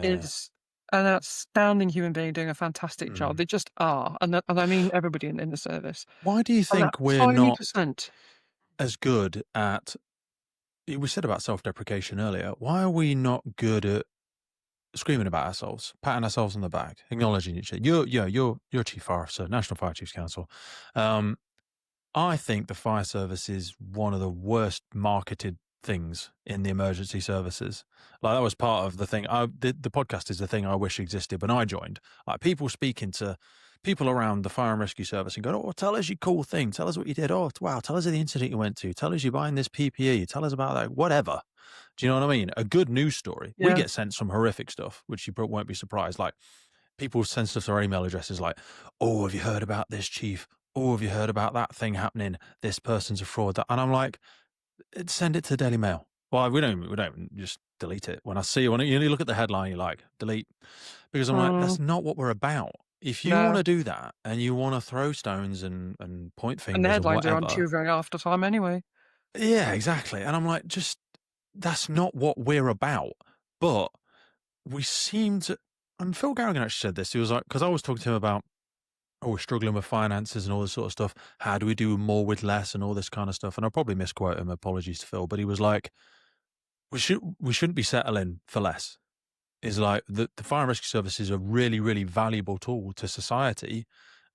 is an outstanding human being doing a fantastic job. mm. They just are, and I mean everybody in the service. Why do you And that think we're tiny not percent. as good at we said about self-deprecation earlier. Why are we not good at screaming about ourselves, patting ourselves on the back, acknowledging each other? You're Chief Fire Officer, National Fire Chiefs Council. Um, I think the fire service is one of the worst marketed things in the emergency services. Like that was part of the thing. The podcast is the thing I wish existed when I joined. Like people speaking to people around the fire and rescue service and going, "Oh, tell us your cool thing. Tell us what you did. Oh, wow. Tell us the incident you went to. Tell us you're buying this PPE. Tell us about that. Whatever." Do you know what I mean? A good news story. We Yeah. get sent some horrific stuff, which you won't be surprised. Like people send stuff to our email addresses like, "Oh, have you heard about this, chief? Oh, have you heard about that thing happening? This person's a fraud." And I'm like, send it to Daily Mail. Well, we don't just delete it. When I see when you look at the headline, you're like, delete, because I'm like, Mm, that's not what we're about. If you want no. to do that and you want to throw stones and point And the fingers and headlines are on whatever, too very after time anyway. yeah, exactly. And I'm like, just that's not what we're about. But we seem to. And Phil Garrigan actually said this. He was like, because I was talking to him about, oh, we're struggling with finances and all this sort of stuff. How do we do more with less and all this kind of stuff? And I'll probably misquote him. Apologies to Phil, but he was like, we shouldn't be settling for less. Is like the fire and rescue service is a really, really valuable tool to society.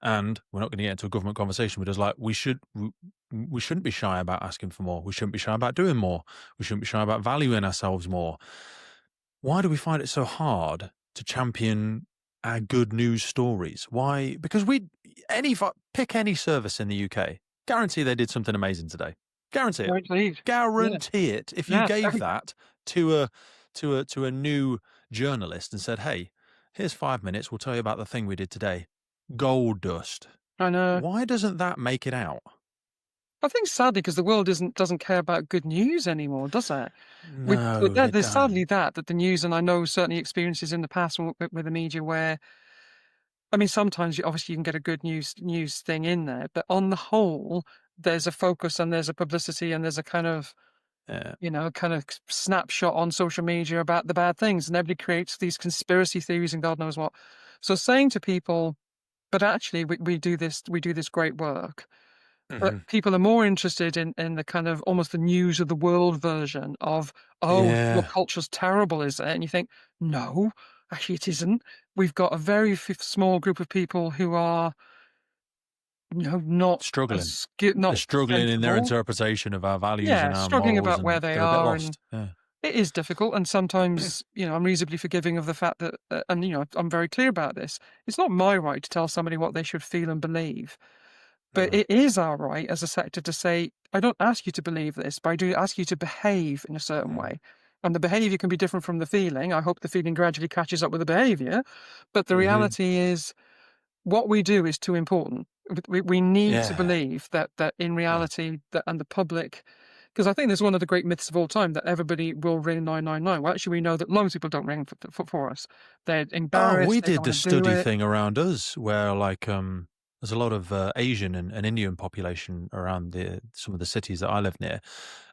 And we're not going to get into a government conversation, but it's like we shouldn't be shy about asking for more. We shouldn't be shy about doing more. We shouldn't be shy about valuing ourselves more. Why do we find it so hard to champion our good news stories? Why? Because pick any service in the UK, guarantee they did something amazing today. Guarantee it. Right lead. Yeah. Guarantee it. If you Yes. gave Every that to a new journalist and said, "Hey, here's 5 minutes. We'll tell you about the thing we did today." Gold dust. I know. Why doesn't that make it out? I think sadly, because the world doesn't care about good news anymore, does it? No, they There's sadly don't. that the news, and I know certainly experiences in the past with the media where, I mean, sometimes obviously you can get a good news thing in there, but on the whole, there's a focus and there's a publicity and there's a kind of, Yeah. kind of snapshot on social media about the bad things, and everybody creates these conspiracy theories and God knows what. So saying to people, but actually we do this great work. But Hmm. people are more interested in the kind of almost the news of the world version of, "Oh, your Yeah. culture's terrible, is it?" And you think, "No, actually it isn't. We've got a very small group of people who are, not Struggling. as They're not struggling in their sensible." interpretation of our values Yeah, and our struggling morals, about where and they they're a bit are, and lost. Yeah. it is difficult, and sometimes, I'm reasonably forgiving of the fact that, and, I'm very clear about this. It's not my right to tell somebody what they should feel and believe. But Mhm. it is our right as a sector to say, I don't ask you to believe this, but I do ask you to behave in a certain Mhm. way. And the behavior can be different from the feeling. I hope the feeling gradually catches up with the behavior. But the Mhm. reality is, what we do is too important. We need to Yeah. believe that in Yeah. reality, that and the public, because I think there's one of the great myths of all time that everybody will ring 999. Well, actually, we know that loads of people don't ring for us. They're Oh, we embarrassed. They did don't the want to do study it. thing around us where like there's a lot of Asian and Indian population around some of the cities that I live near.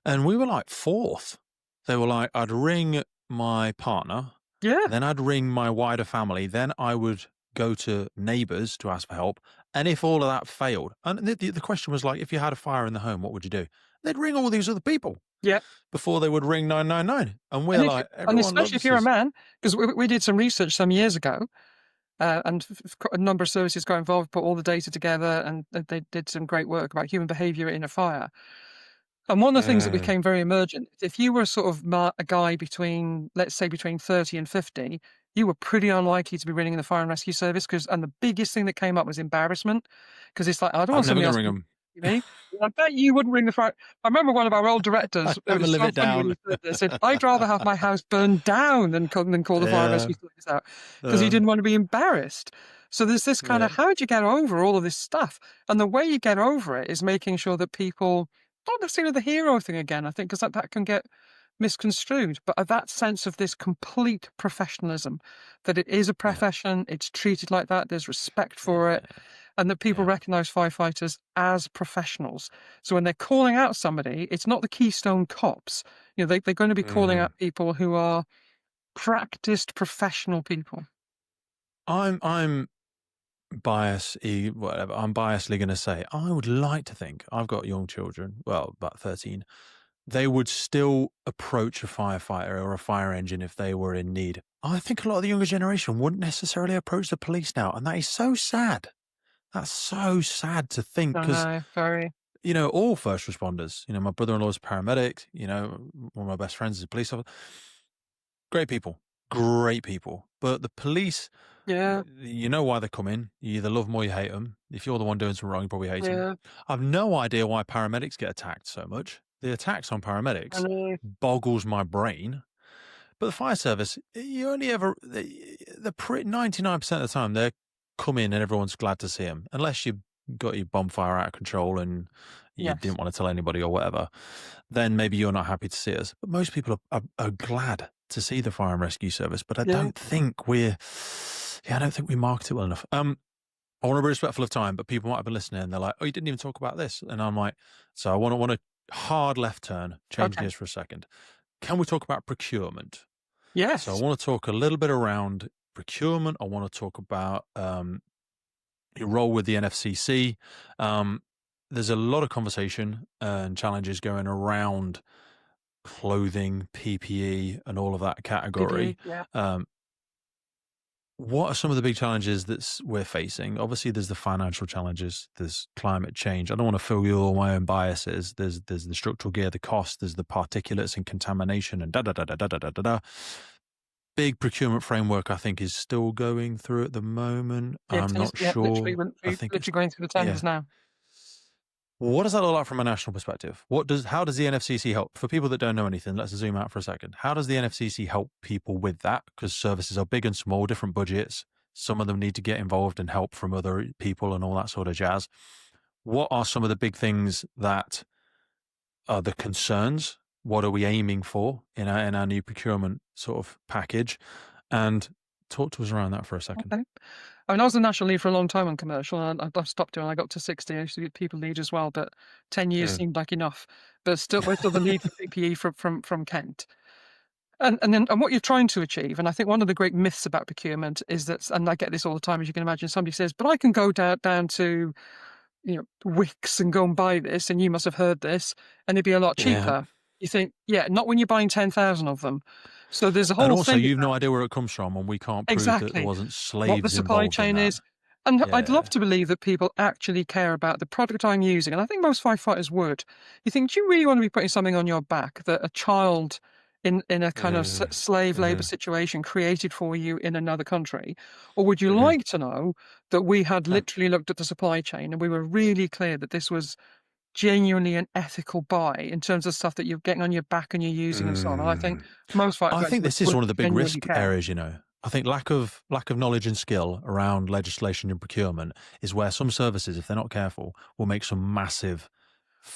And we were like fourth. They were like, I'd ring my partner, Yeah, then I'd ring my wider family, then I would go to neighbors to ask for help. And if all of that failed, and the question was like, if you had a fire in the home, what would you do? They'd ring all these other people yeah. before they would ring 999. And we're And if you like, and everyone especially if loves you're a us. man, 'cause we did some research some years ago, and a number of services got involved, put all the data together, and they did some great work about human behavior in a fire. And one of the things that Mm, became very emergent, if you were sort of a guy between, let's say, between 30 and 50, you were pretty unlikely to be ringing the fire and rescue service, and the biggest thing that came up was embarrassment, because it's like, "I don't I'm want never somebody going else to ring to them. me." I bet you wouldn't ring the fire. I remember one of our old directors, I'd it never was live so it funny when down. he said this, said, "I'd rather have my house burned down than call the fire and Yeah. rescue service out," because he Uh, didn't want to be embarrassed. So there's this kind yeah. of, how do you get over all of this stuff? And the way you get over it is making sure that people not necessarily the hero thing again, I think, because that can get misconstrued, but that sense of this complete professionalism, that it is a Yeah. profession, it's treated like that, there's respect for it, Yeah. and that people Yeah. recognise firefighters as professionals. So when they're calling out somebody, it's not the Keystone Cops. They're going to be calling Mhm. out people who are practiced professional people. I'm whatever. I'm biasedly going to say I would like to think I've got young children. Well, about 13. They would still approach a firefighter or a fire engine if they were in need. I think a lot of the younger generation wouldn't necessarily approach the police now, and that is so sad. That's so sad to think I because know, very. all first responders. My brother-in-law's a paramedic. One of my best friends is a police officer. Great people, great people. But the police, Yeah, you know why they come in. You either love them or you hate them. If you're the one doing something wrong, you probably hate them. yeah, I've no idea why paramedics get attacked so much. The attacks on I paramedics know. boggles my brain. But the fire service, you only ever the 99% of the time they come in and everyone's glad to see them, unless you got your bonfire out of control and you Yes. didn't want to tell anybody or whatever. Then maybe you're not happy to see us. But most people are glad to see the fire and rescue service. But Yeah. I don't think we market it well enough. I want to be respectful of time, but people might have been listening and they're like, "Oh, you didn't even talk about this," and I'm like, so I want to hard left turn, change Okay. gears for a second. Can we talk about procurement? So I Yes. want to talk a little bit around procurement. I want to talk about your role with the NFCC. Um, there's a lot of conversation and challenges going around clothing, PPE, and all of that category. PPE. Yeah. Um, what are some of the big challenges that we're facing? Obviously, there's the financial challenges. There's climate change. I don't want to fill you all my own biases. There's the structural gear, the cost. There's the particulates and contamination, and da da da da da da da da. Big procurement framework, I think, is still going through at the moment. Yeah. I'm not Yeah. Literally, sure. I think it's literally going through the yeah. tenders now. What does that look like from a national perspective? How does the NFCC help? For people that don't know anything, let's zoom out for a second. How does the NFCC help people with that? Because services are big and small, different budgets. Some of them need to get involved and help from other people and all that sort of jazz. What are some of the big things that are the concerns? What are we aiming for in our new procurement sort of package? And talk to us around that for a second. Okay. I mean, I was a national lead for a long time on commercial, and I stopped doing. I got to 60. I used to be people lead as well, but 10 years Mm. seemed like enough. But still, we're still the lead for PPE from Kent. And what you're trying to achieve, and I think one of the great myths about procurement is that, and I get this all the time, as you can imagine, somebody says, "But I can go down to Wix and go and buy this, and you must have heard this, and it'd be a lot Yeah. cheaper." You think, yeah, not when you're buying 10,000 of them. So there's a And whole also, thing you've no about idea where it comes from, and we can't prove that there exactly wasn't what the slaves supply involved in chain that. is. And I'd love Yeah. to believe that people actually care about the product I'm using, and I think most firefighters would. You think, do you really want to be putting something on your back that a child in a kind of slave labor Mhm. situation created for you in another country? Or would you Mhm. like to know that we had Yeah. literally looked at the supply chain and we were really clear that this was genuinely an ethical buy in terms of stuff that you're getting on your back and you're using and so on? And I think Mm. most I firefighters think this is would one of the big genuinely risk care. areas, I think lack of knowledge and skill around legislation and procurement is where some services, if they're not careful, will make some massive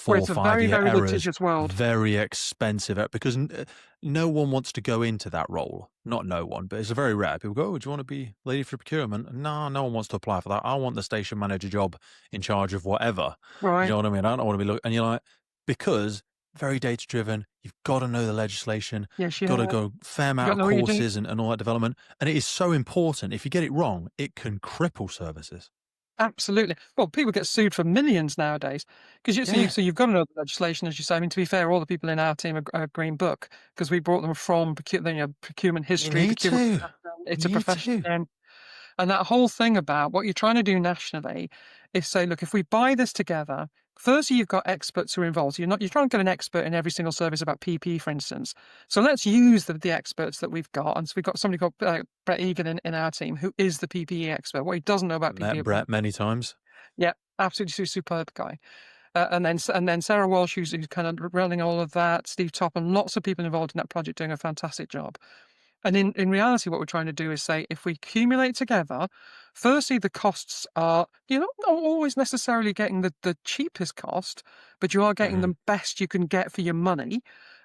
Where 4 or it's a 5 very, year very errors, litigious world. very expensive because no one wants to go into that role. Not no one, but it's a very rare. People go, "Oh, do you want to be lady for procurement?" No one wants to apply for that. I want the station manager job in charge of whatever. You Right. know what I mean? I don't want to be and you're like, because very data driven, you've got to know the legislation, Yes, you got to have. go fair You amount gotta of know what you're doing. courses and all that development. And it is so important. If you get it wrong, it can cripple services. Absolutely. Well, people get sued for millions nowadays because Yeah. so you've got to know the legislation, as you say. I mean, to be fair, all the people in our team are Green Book because we brought them from procurement You history, need procurement to. background. You It's a need profession to. again. And that whole thing about what you're trying to do nationally is say, look, if we buy this together, firstly, you've got experts who are involved. You're trying to get an expert in every single service about PP, for instance. So let's use the experts that we've got. And so we've got somebody called Brett Egan in our team who is the PPE expert. What he doesn't know about Met PPE, Brett many times. yeah, absolutely superb guy. And then Sarah Walsh, who's kind of running all of that, Steve Topham, lots of people involved in that project doing a fantastic job. And in reality, what we're trying to do is say, if we accumulate together, firstly, the costs are, you're not always necessarily getting the cheapest cost, but you are getting Mhm. the best you can get for your money.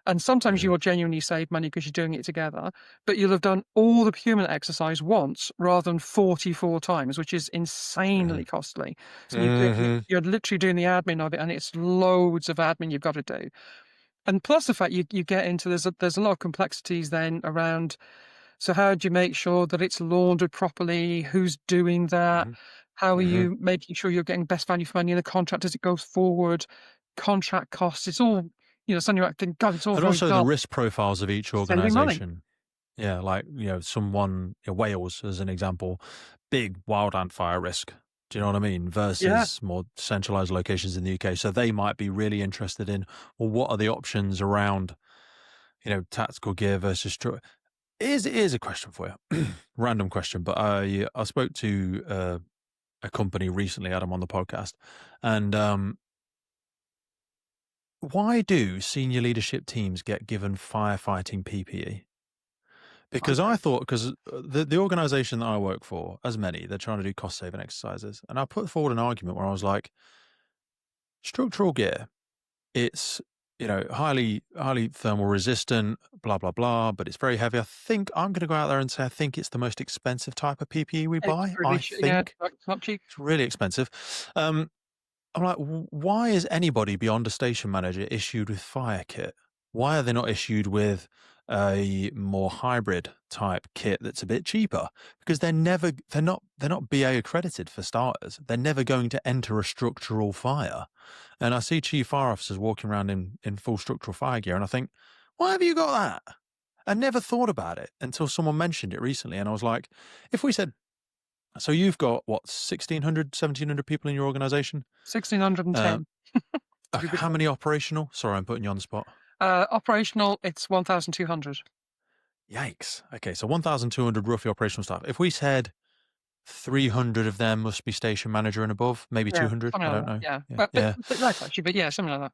And sometimes you Mhm. will genuinely save money because you're doing it together, but you'll have done all the procurement exercise once rather than 44 times, which is insanely Mhm. costly. So Mhm. you're literally doing the admin of it, and it's loads of admin you've got to do. And plus the fact you get into there's a lot of complexities then around, so how do you make sure that it's laundered properly? Who's doing that? Mhm. How are Mhm. you making sure you're getting best value for money in the contract as it goes forward? Contract costs, it's all, suddenly you're thinking, God, it's all And very also the dull. risk profiles of each Saving money. organization. Yeah, like, Wales as an example, big wild ant fire risk. Do you know what I mean? Yeah, Versus more centralized locations in the UK. So they might be really interested in, well, what are the options around, tactical gear versus true. Here's a question for you. Random question, but I spoke to a company recently, had them on the podcast, and why do senior leadership teams get given firefighting PPE? I Because I don't. thought, because the organization that I work for, as many, they're trying to do cost saving exercises, and I put forward an argument where I was like, structural gear, it's highly thermal resistant, blah blah blah, but it's very heavy. I think I'm going to go out there and say I think it's the most expensive type of PPE we It's buy. really I yeah, think it's not cheap. it's really expensive. Um, I'm like, why is anybody beyond a station manager issued with fire kit? Why are they not issued with a more hybrid type kit that's a bit cheaper? Because they're not BA accredited for starters. They're never going to enter a structural fire. And I see chief fire officers walking around in full structural fire gear, and I think, why have you got that? I never thought about it until someone mentioned it recently, and I was like, if we said, so you've got what, 1,600, 1,700 people in your organization? 1,610 to be How precise. many operational? Sorry, I'm putting you on the spot. Operational, it's 1,200. Yikes. Okay, so 1,200 roughly operational staff. If we said 300 of them must be station manager and above, maybe Yeah, 200, something I like don't that. know. Yeah, Yeah, but yeah. bit less actually, but yeah, something like that.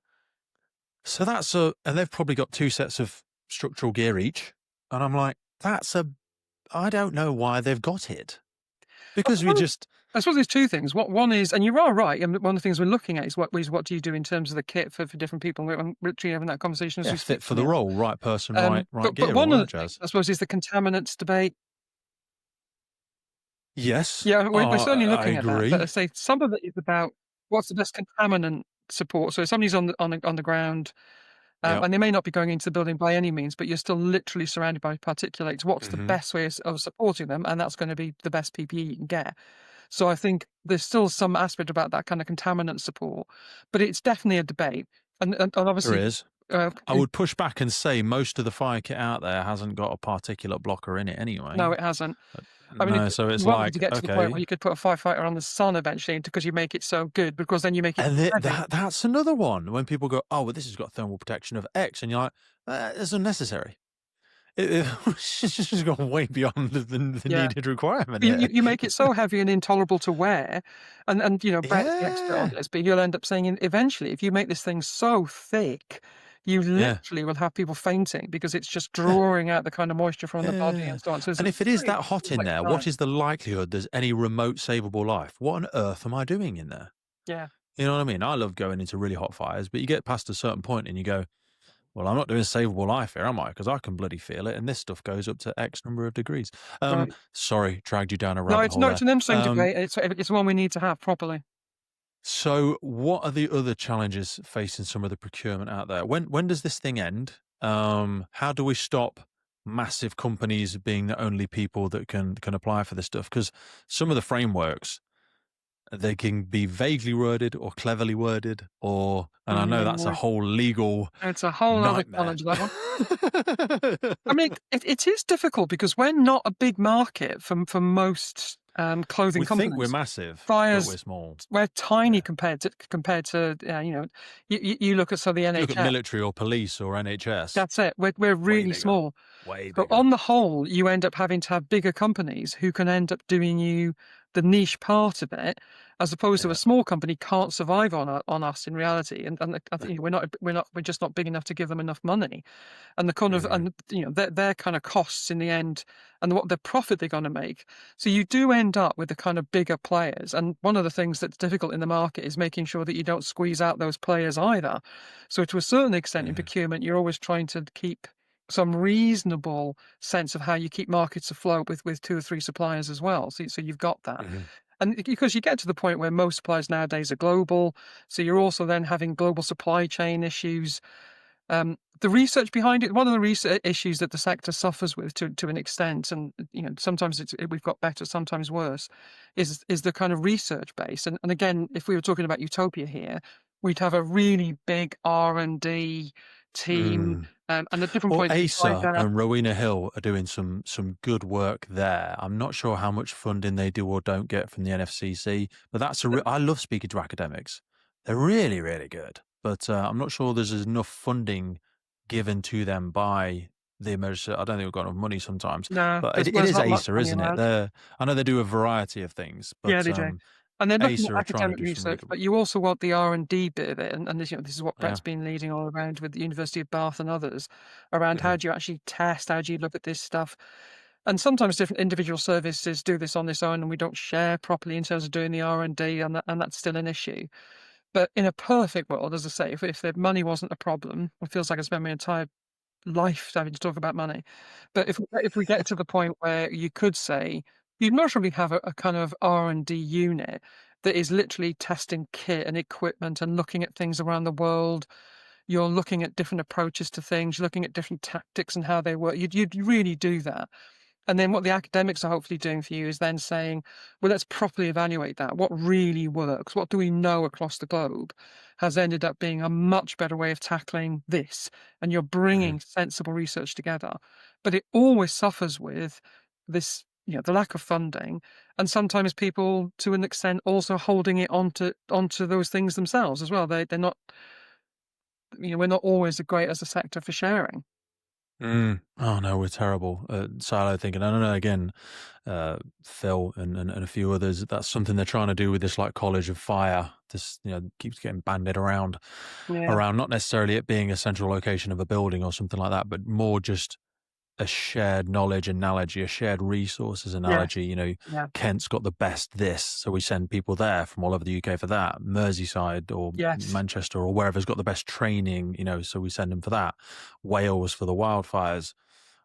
So and they've probably got two sets of structural gear each. And I'm like, I don't know why they've got it. I Because we suppose just, I suppose there's two things. One is, and you are right, and one of the things we're looking at is what do you do in terms of the kit for different people? I'm literally having that conversation as yeah, we speak fit for the now. role, right person, right But gear, one all of the that things, jazz. I suppose, is the contaminants debate. Yes, Yeah, we're certainly I looking at that. But I agree. say some of it is about what's the best contaminant support. So if somebody's on the ground, Yep. and they may not be going into the building by any means, but you're still literally surrounded by particulates. What's the Hmm. best way of supporting them? And that's going to be the best PPE you can get. So I think there's still some aspect about that kind of contaminant support, but it's definitely a debate. And There obviously, is. I would push back and say most of the fire kit out there hasn't got a particulate blocker in it no, anyway. it hasn't. I mean, No, so you it's want them to like, get to the point where okay. you could put a firefighter on the sun eventually because you make it so good, because then you make it And heavy. that's another one when people go, oh, well, this has got thermal protection of X. And you're like, it's unnecessary. It's just gone way beyond the Yeah. needed requirement You here. you you make it so heavy and intolerable to wear, and, Brett's the expert on Yeah. this, but you'll end up saying eventually, if you make this thing so thick, you Yeah. literally will have people fainting because it's just drawing out the kind of moisture from the body Yeah. and so on. So it's a And if it is very that hot in complex there, what science. is the likelihood there's any remote savable life? What on earth am I doing in there? Yeah, You know what I mean? I love going into really hot fires, but you get past a certain point and you go, well, I'm not doing savable life here, am I? Because I can bloody feel it, and this stuff goes up to X number of degrees. right. Sorry, dragged you down a No, rabbit hole it's there. an interesting debate, and it's one we need to have properly. So, what are the other challenges facing some of the procurement out there? When does this thing end? How do we stop massive companies being the only people that can apply for this stuff? Because some of the frameworks, they can be vaguely worded or cleverly worded, and I know that's a Mm, whole legal it's a whole other nightmare. challenge, that one. I mean, it is difficult because we're not a big market for most, clothing We think we're companies. massive, but Fires we're small. We're tiny Yeah. compared to, you look at, so, the If you look at NHS, military or police or NHS, that's it. We're way really bigger, small. way But bigger. on the whole, you end up having to have bigger companies who can end up doing you the niche part of it, as opposed to a Yeah. small company can't survive on us in reality. And I think we're just not big enough to give them enough money. And the kind of Mhm. and their kind of costs in the end, and what the profit they're going to make. So you do end up with the kind of bigger players. And one of the things that's difficult in the market is making sure that you don't squeeze out those players either. So to a certain extent in Yeah. procurement, you're always trying to keep some reasonable sense of how you keep markets afloat with two or three suppliers as well. So you've got that. Mhm. And because you get to the point where most suppliers nowadays are global, so you're also then having global supply chain issues. The research behind it, one of the research issues that the sector suffers with to an extent, and sometimes we've got better, sometimes worse, is the kind of research base. And again, if we were talking about utopia here, we'd have a really big R&D team, Mm. And at different Well, points you find Asa out. and Rowena Hill are doing some good work there. I'm not sure how much funding they do or don't get from the NFCC, but I love speaking to academics. They're really, really good. But I'm not sure there's enough funding given to them by the emergency. I don't think we've got enough money sometimes. No, But it there's is not much ASA, money isn't it? around. I know they do a variety of things, Yeah, but they do. And they're looking ASA at are trying to academic do some really research, good but work. you also want the R&D bit of it, and this, this is what Yeah. Brett's been leading all around with the University of Bath and others, around how Mhm. do you actually test, how do you look at this stuff? And sometimes different individual services do this on its own, and we don't share properly in terms of doing the R&D, and that's still an issue. But in a perfect world, as I say, if the money wasn't a problem, it feels like I spent my entire life having to talk about money. But if we get to the point where you could say you'd much probably have a kind of R&D unit that is literally testing kit and equipment and looking at things around the world. You're looking at different approaches to things, you're looking at different tactics and how they work. You'd really do that. And then what the academics are hopefully doing for you is then saying, well, let's properly evaluate that. What really works? What do we know across the globe has ended up being a much better way of tackling this? And you're Mhm. bringing sensible research together. But it always suffers with this, the lack of funding, and sometimes people, to an extent, also holding it onto those things themselves as well. They're not, we're not always great as a sector for sharing. Mm. Oh no, we're terrible at silo thinking. I don't know. Again, Phil and a few others. That's something they're trying to do with this like College of Fire. This keeps getting banded Yeah. around. Not necessarily it being a central location of a building or something like that, but more just a shared knowledge analogy, a shared resources Yes. analogy. Yeah. Kent's got the best this, so we send people there from all over the UK for that. Merseyside or Yes. Manchester or wherever's got the best training, so we send them for that. Wales for the wildfires,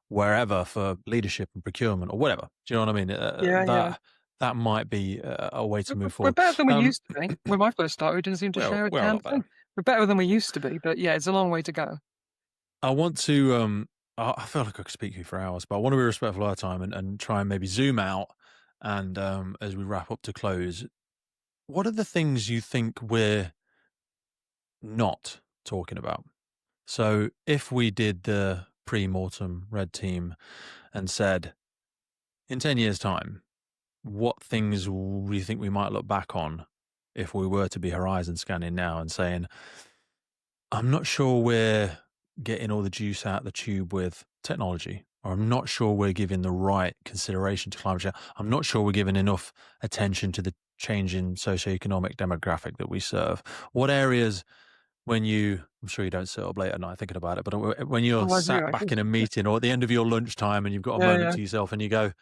wherever for leadership and procurement or whatever. Do you know what I mean? Yeah. Yeah. That might be a way to move We're forward. better than we Um, used to be. When I first started, we didn't seem to share a we're a damn lot thing. better. We're better than we used to be, but yeah, it's a long way to go. I want to. I feel like I could speak to you for hours, but I want to be respectful of our time and try and maybe zoom out. And as we wrap up to close, what are the things you think we're not talking about? So, if we did the pre-mortem red team and said, in 10 years' time, what things do you think we might look back on if we were to be horizon scanning now and saying, I'm not sure we're getting all the juice out the tube with technology, or I'm not sure we're giving the right consideration to climate change. I'm not sure we're giving enough attention to the change in socioeconomic demographic that we serve. What areas, I'm sure you don't sit up late at night thinking about it, but when you're Oh, I do sat back actually. in a meeting or at the end of your lunchtime and you've got a Yeah, moment yeah. to yourself and you go,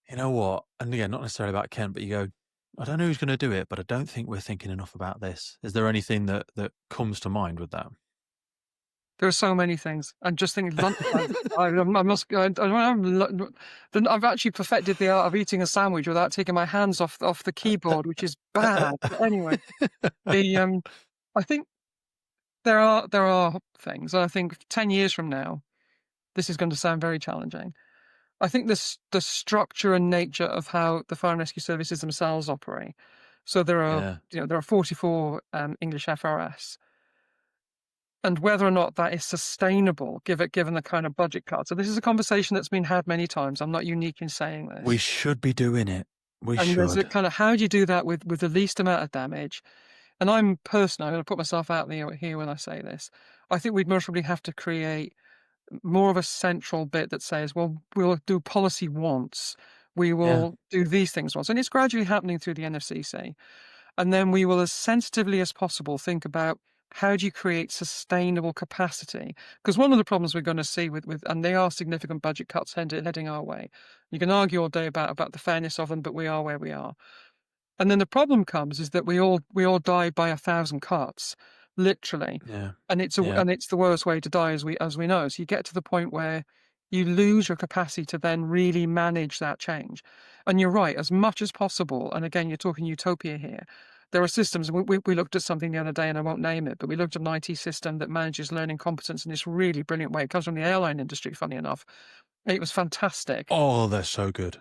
you know what? And again, not necessarily about Kent, but you go, I don't know who's going to do it, but I don't think we're thinking enough about this. Is there anything that comes to mind with that? There are so many things. I'm just thinking lunchtime. I must. I don't have. I've actually perfected the art of eating a sandwich without taking my hands off the keyboard, which is bad. But anyway, the I think there are things. And I think 10 years from now, this is going to sound very challenging. I think the structure and nature of how the fire and rescue services themselves operate. So Yeah. there are 44 English FRS, and whether or not that is sustainable, given the kind of budget cuts. So this is a conversation that's been had many times. I'm not unique in saying We this. should be doing it. We And there's a should. kind of how do you do that with the least amount of damage? And I'm personally, I'm going to put myself out there here when I say this. I think we'd most probably have to create more of a central bit that says, well, we'll do policy once, we Yeah. will do these things once. And it's gradually happening through the NFCC. And then we will, as sensitively as possible, think about how do you create sustainable capacity? Because one of the problems we're going to see and they are significant budget cuts heading our way. You can argue all day about the fairness of them, but we are where we are. And then the problem comes is that we all die by 1,000 cuts, literally, Yeah. Yeah. and it's the worst way to die as we know. So you get to the point where you lose your capacity to then really manage that change. And you're right, as much as possible. And again, you're talking utopia here. There are systems. We looked at something the other day, and I won't name it, but we looked at an IT system that manages learning competence in this really brilliant way. It comes from the airline industry, funny enough. It was fantastic. Oh, they're so good.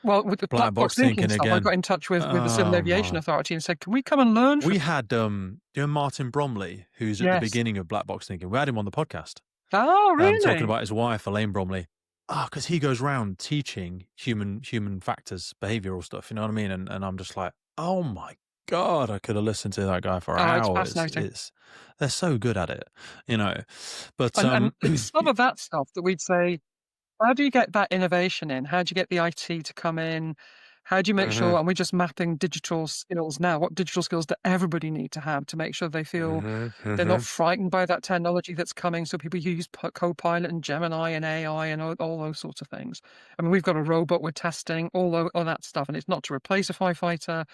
Well, with the Black black box box thinking thinking stuff, I got again. in touch with the Civil Oh Aviation my. Authority and said, "Can we come and learn from?" We had Martin Bromley, who's at the Yes, beginning of Black Box Thinking. We had him on the podcast. Oh, Talking really? about his wife, Elaine Bromley. Ah, because he goes around teaching human factors, behavioral stuff. You know what I mean? And I'm just like, oh my god, I could have listened to that guy for Oh, it's hours. fascinating. It's they're so good at it, you know. But And it's some of that stuff that we'd say, how do you get that innovation in? How do you get the IT to come in? How do you make Mhm, sure, and we're just mapping digital skills now, what digital skills do everybody need to have to make sure they feel mhm, they're not mhm. frightened by that technology that's coming? So people use Copilot and Gemini and AI and all those sorts of things. I mean, we've got a robot we're testing, all that stuff, and it's not to replace a firefighter,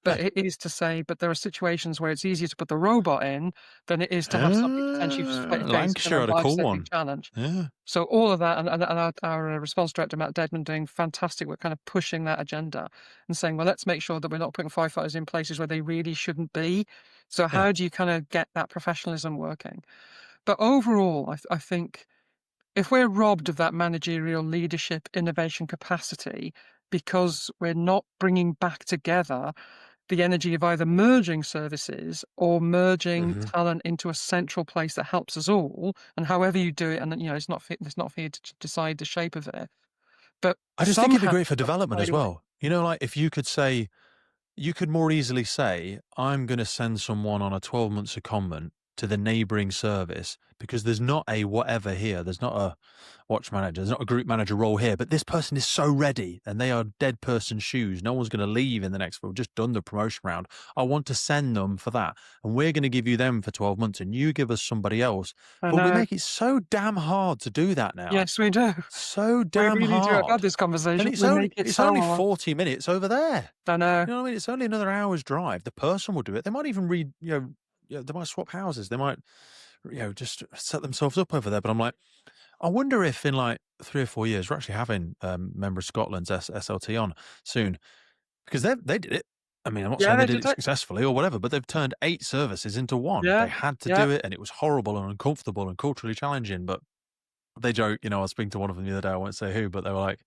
No. but it is to say, but there are situations where it's easier to put the robot in than it is to have somebody potentially facing Lancashire a had a cool life-saving one. challenge. Yeah, So all of that, and our response director, Matt Dedman, doing fantastic. We're kind of pushing that agenda and saying, well, let's make sure that we're not putting firefighters in places where they really shouldn't be. So yeah. how do you kind of get that professionalism working? But overall, I think if we're robbed of that managerial leadership innovation capacity because we're not bringing back together the energy of either merging services or merging Mhm. talent into a central place that helps us all, and however you do it, and it's not for you to decide the shape of it, but I just think it'd be somehow great for development find as a way. well. You know, like if you could say, you could more easily say, I'm going to send someone on a 12-month secondment to the neighboring service because there's not a whatever here. There's not a watch manager. There's not a group manager role here, but this person is so ready and they are dead person's shoes. No one's going to leave in the next, we've just done the promotion round. I want to send them for that. And we're going to give you them for 12 months and you give us somebody else. I But we know. make it so damn hard to do that now. Yes, we do. So We damn really do. I've had hard. this And conversation. it's We only make it it's so only hard. 40 minutes over there. I know. You know what I mean? It's only another hour's drive. The person will do it. They might even they might swap houses. They might, just set themselves up over there. But I'm like, I wonder if in like 3 or 4 years we're actually having member of Scotland's SLT on soon because they did it. I mean, I'm not Yeah, saying they they did did it it. successfully or whatever, but they've turned 8 services into one. Yeah, They had to yeah, do it, and it was horrible and uncomfortable and culturally challenging. But they joke, I was speaking to one of them the other day. I won't say who, but they were like,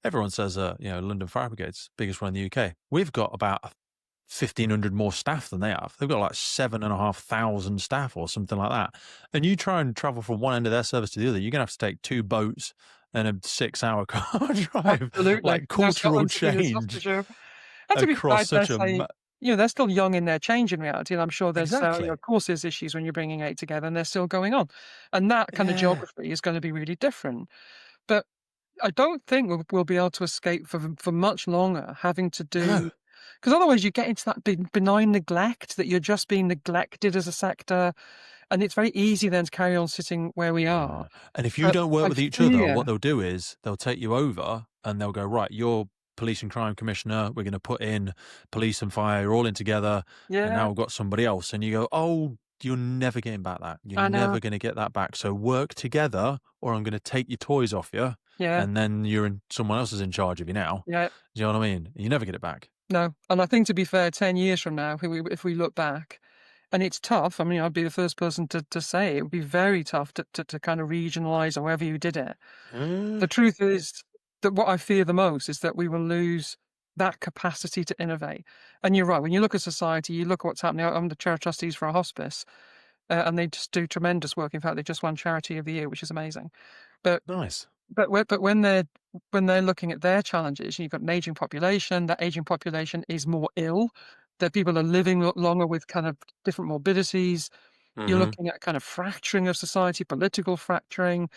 everyone says, London Fire Brigade's biggest one in the UK. We've got about 1,500 more staff than they have. They've got like 7,500 staff or something like that. And you try and travel from one end of their service to the other, you're going to have to take 2 boats and a 6-hour car drive. absolutely. Like No, cultural Scotland's the biggest change hostager. And to be fair, across I dare such a. say, they're still young in their change in reality, and I'm sure there's, Exactly. of course, there's issues when you're bringing 8 together, and they're still going on, and that kind of Yeah. geography is gonna be really different. But I don't think we'll be able to escape for much longer having to No. do, because otherwise you get into that benign neglect that you're just being neglected as a sector, and it's very easy then to carry on sitting where we are. And if you But don't work I with each other, fear. what they'll do is they'll take you over and they'll go, right, you're police and crime commissioner. We're going to put in police and fire. You're all in together. And Yeah, now we've got somebody else. And you go, oh, you're never getting back that. You're I know. never going to get that back. So work together or I'm going to take your toys off you. Yeah, And then someone else is in charge of you now. yeah. Do you know what I mean? You never get it back. No, and I think to be fair, 10 years from now, if we look back, and it's tough. I mean, I'd be the first person to say it would be very tough to kind of regionalise however you did it. Uh, The truth is that what I fear the most is that we will lose that capacity to innovate. And you're right, when you look at society, you look at what's happening. I'm the chair of trustees for a hospice, and they just do tremendous work. In fact, they just won Charity of the Year, which is amazing. But nice. when they're looking at their challenges, you've got an aging population. That aging population is more ill. That people are living longer with kind of different morbidities. You're Hmm. looking at kind of fracturing of society, political fracturing.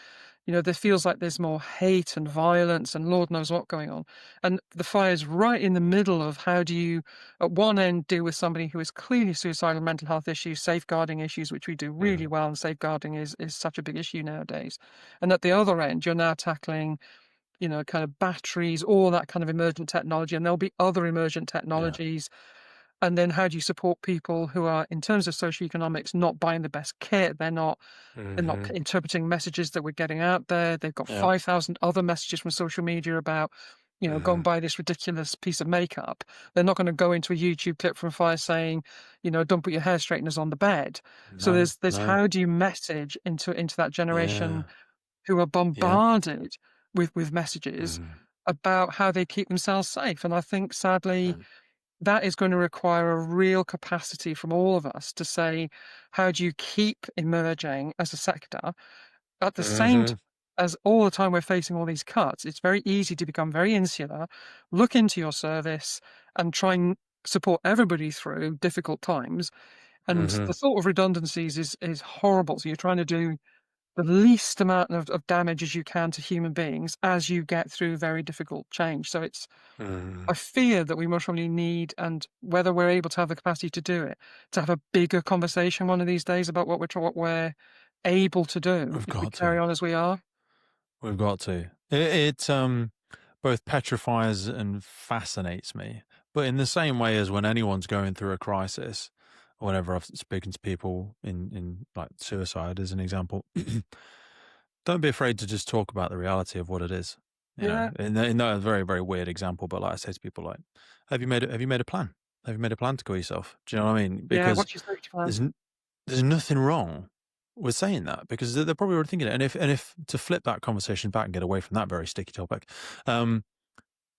There feels like there's more hate and violence and Lord knows what going on. And the fire's right in the middle of how do you, at one end, deal with somebody who is clearly suicidal, mental health issues, safeguarding issues, which we do really Hmm. well, and safeguarding is such a big issue nowadays. And at the other end, you're now tackling, kind of batteries, all that kind of emergent technology, and there'll be other emergent Yeah. technologies. And then how do you support people who are, in terms of socioeconomics, not buying the best kit? They're not Hmm. interpreting messages that we're getting out there. They've got Yeah. 5,000 other messages from social media about, go and Hmm. buy this ridiculous piece of makeup. They're not going to go into a YouTube clip from Fire saying, don't put your hair straighteners on the bed. So No, there's no. how do you message into that generation Yeah. who are Yeah. bombarded with messages Mhm. about how they keep themselves safe? And I think sadly Um, that is going to require a real capacity from all of us to say, how do you keep emerging as a sector? At the same time Mhm, as all the time we're facing all these cuts, it's very easy to become very insular, look into your service, and try and support everybody through difficult times. And mhm, the thought of redundancies is horrible. So you're trying to do the least amount of damage as you can to human beings as you get through very difficult change. So it's mhm. I fear that we most probably need, and whether we're able to have the capacity to do it, to have a bigger conversation one of these days about what we're able to do We've if we got carry to. on as we are. We've got to. It both petrifies and fascinates me, but in the same way as when anyone's going through a crisis, whenever I've spoken to people in like suicide as an example, don't be afraid to just talk about the reality of what it is. You know, Yeah, in that very very weird example, but like I say to people, like, have you made a plan? Have you made a plan to kill yourself? Do you know what I mean? yeah. Because What's your safety plan? there's there's nothing wrong with saying that because they're probably already thinking it. And if to flip that conversation back and get away from that very sticky topic, um,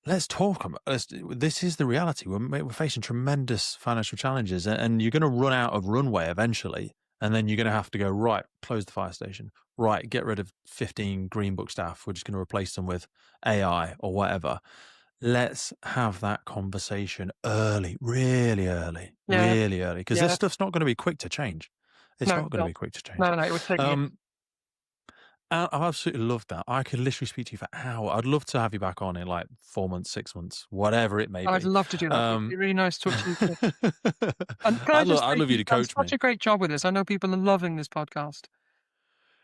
let's talk about this is the reality. We're facing tremendous financial challenges, and you're going to run out of runway eventually, and then you're going to have to go right, close the fire station, right, get rid of 15 Green Book staff. We're just going to replace them with AI or whatever. Let's have that conversation early, Yeah, really early, because this yeah. stuff's not going to be quick to change. It's No, not it's going to not. be quick to change. No, no, it would take years. Um, I've absolutely loved that. I could literally speak to you for hours. I'd love to have you back on in like 4 months, 6 months, whatever it may I'd be. love to do that. It'd be Um, really nice to talk to you too. And can I just I'd say love you you've to done coach such me. a great job with this. I know people are loving this podcast.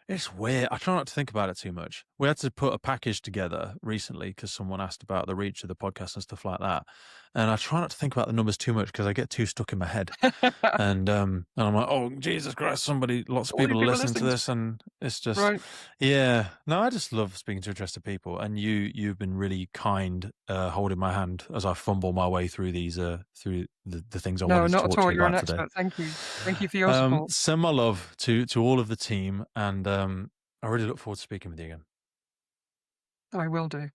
It's weird. I try not to think about it too much. We had to put a package together recently because someone asked about the reach of the podcast and stuff like that. And I try not to think about the numbers too much because I get too stuck in my head. And I'm like, oh Jesus Christ, lots of All these people are people listening to listening to this, it. and it's just, Right. yeah. No, I just love speaking to interested people, and you've been really kind, holding my hand as I fumble my way through through the things I No, wanted to not at talk to all. you You're an about today. expert. Thank you. Thank you for your support. Send my love to all of the team, and I really look forward to speaking with you again. I will do.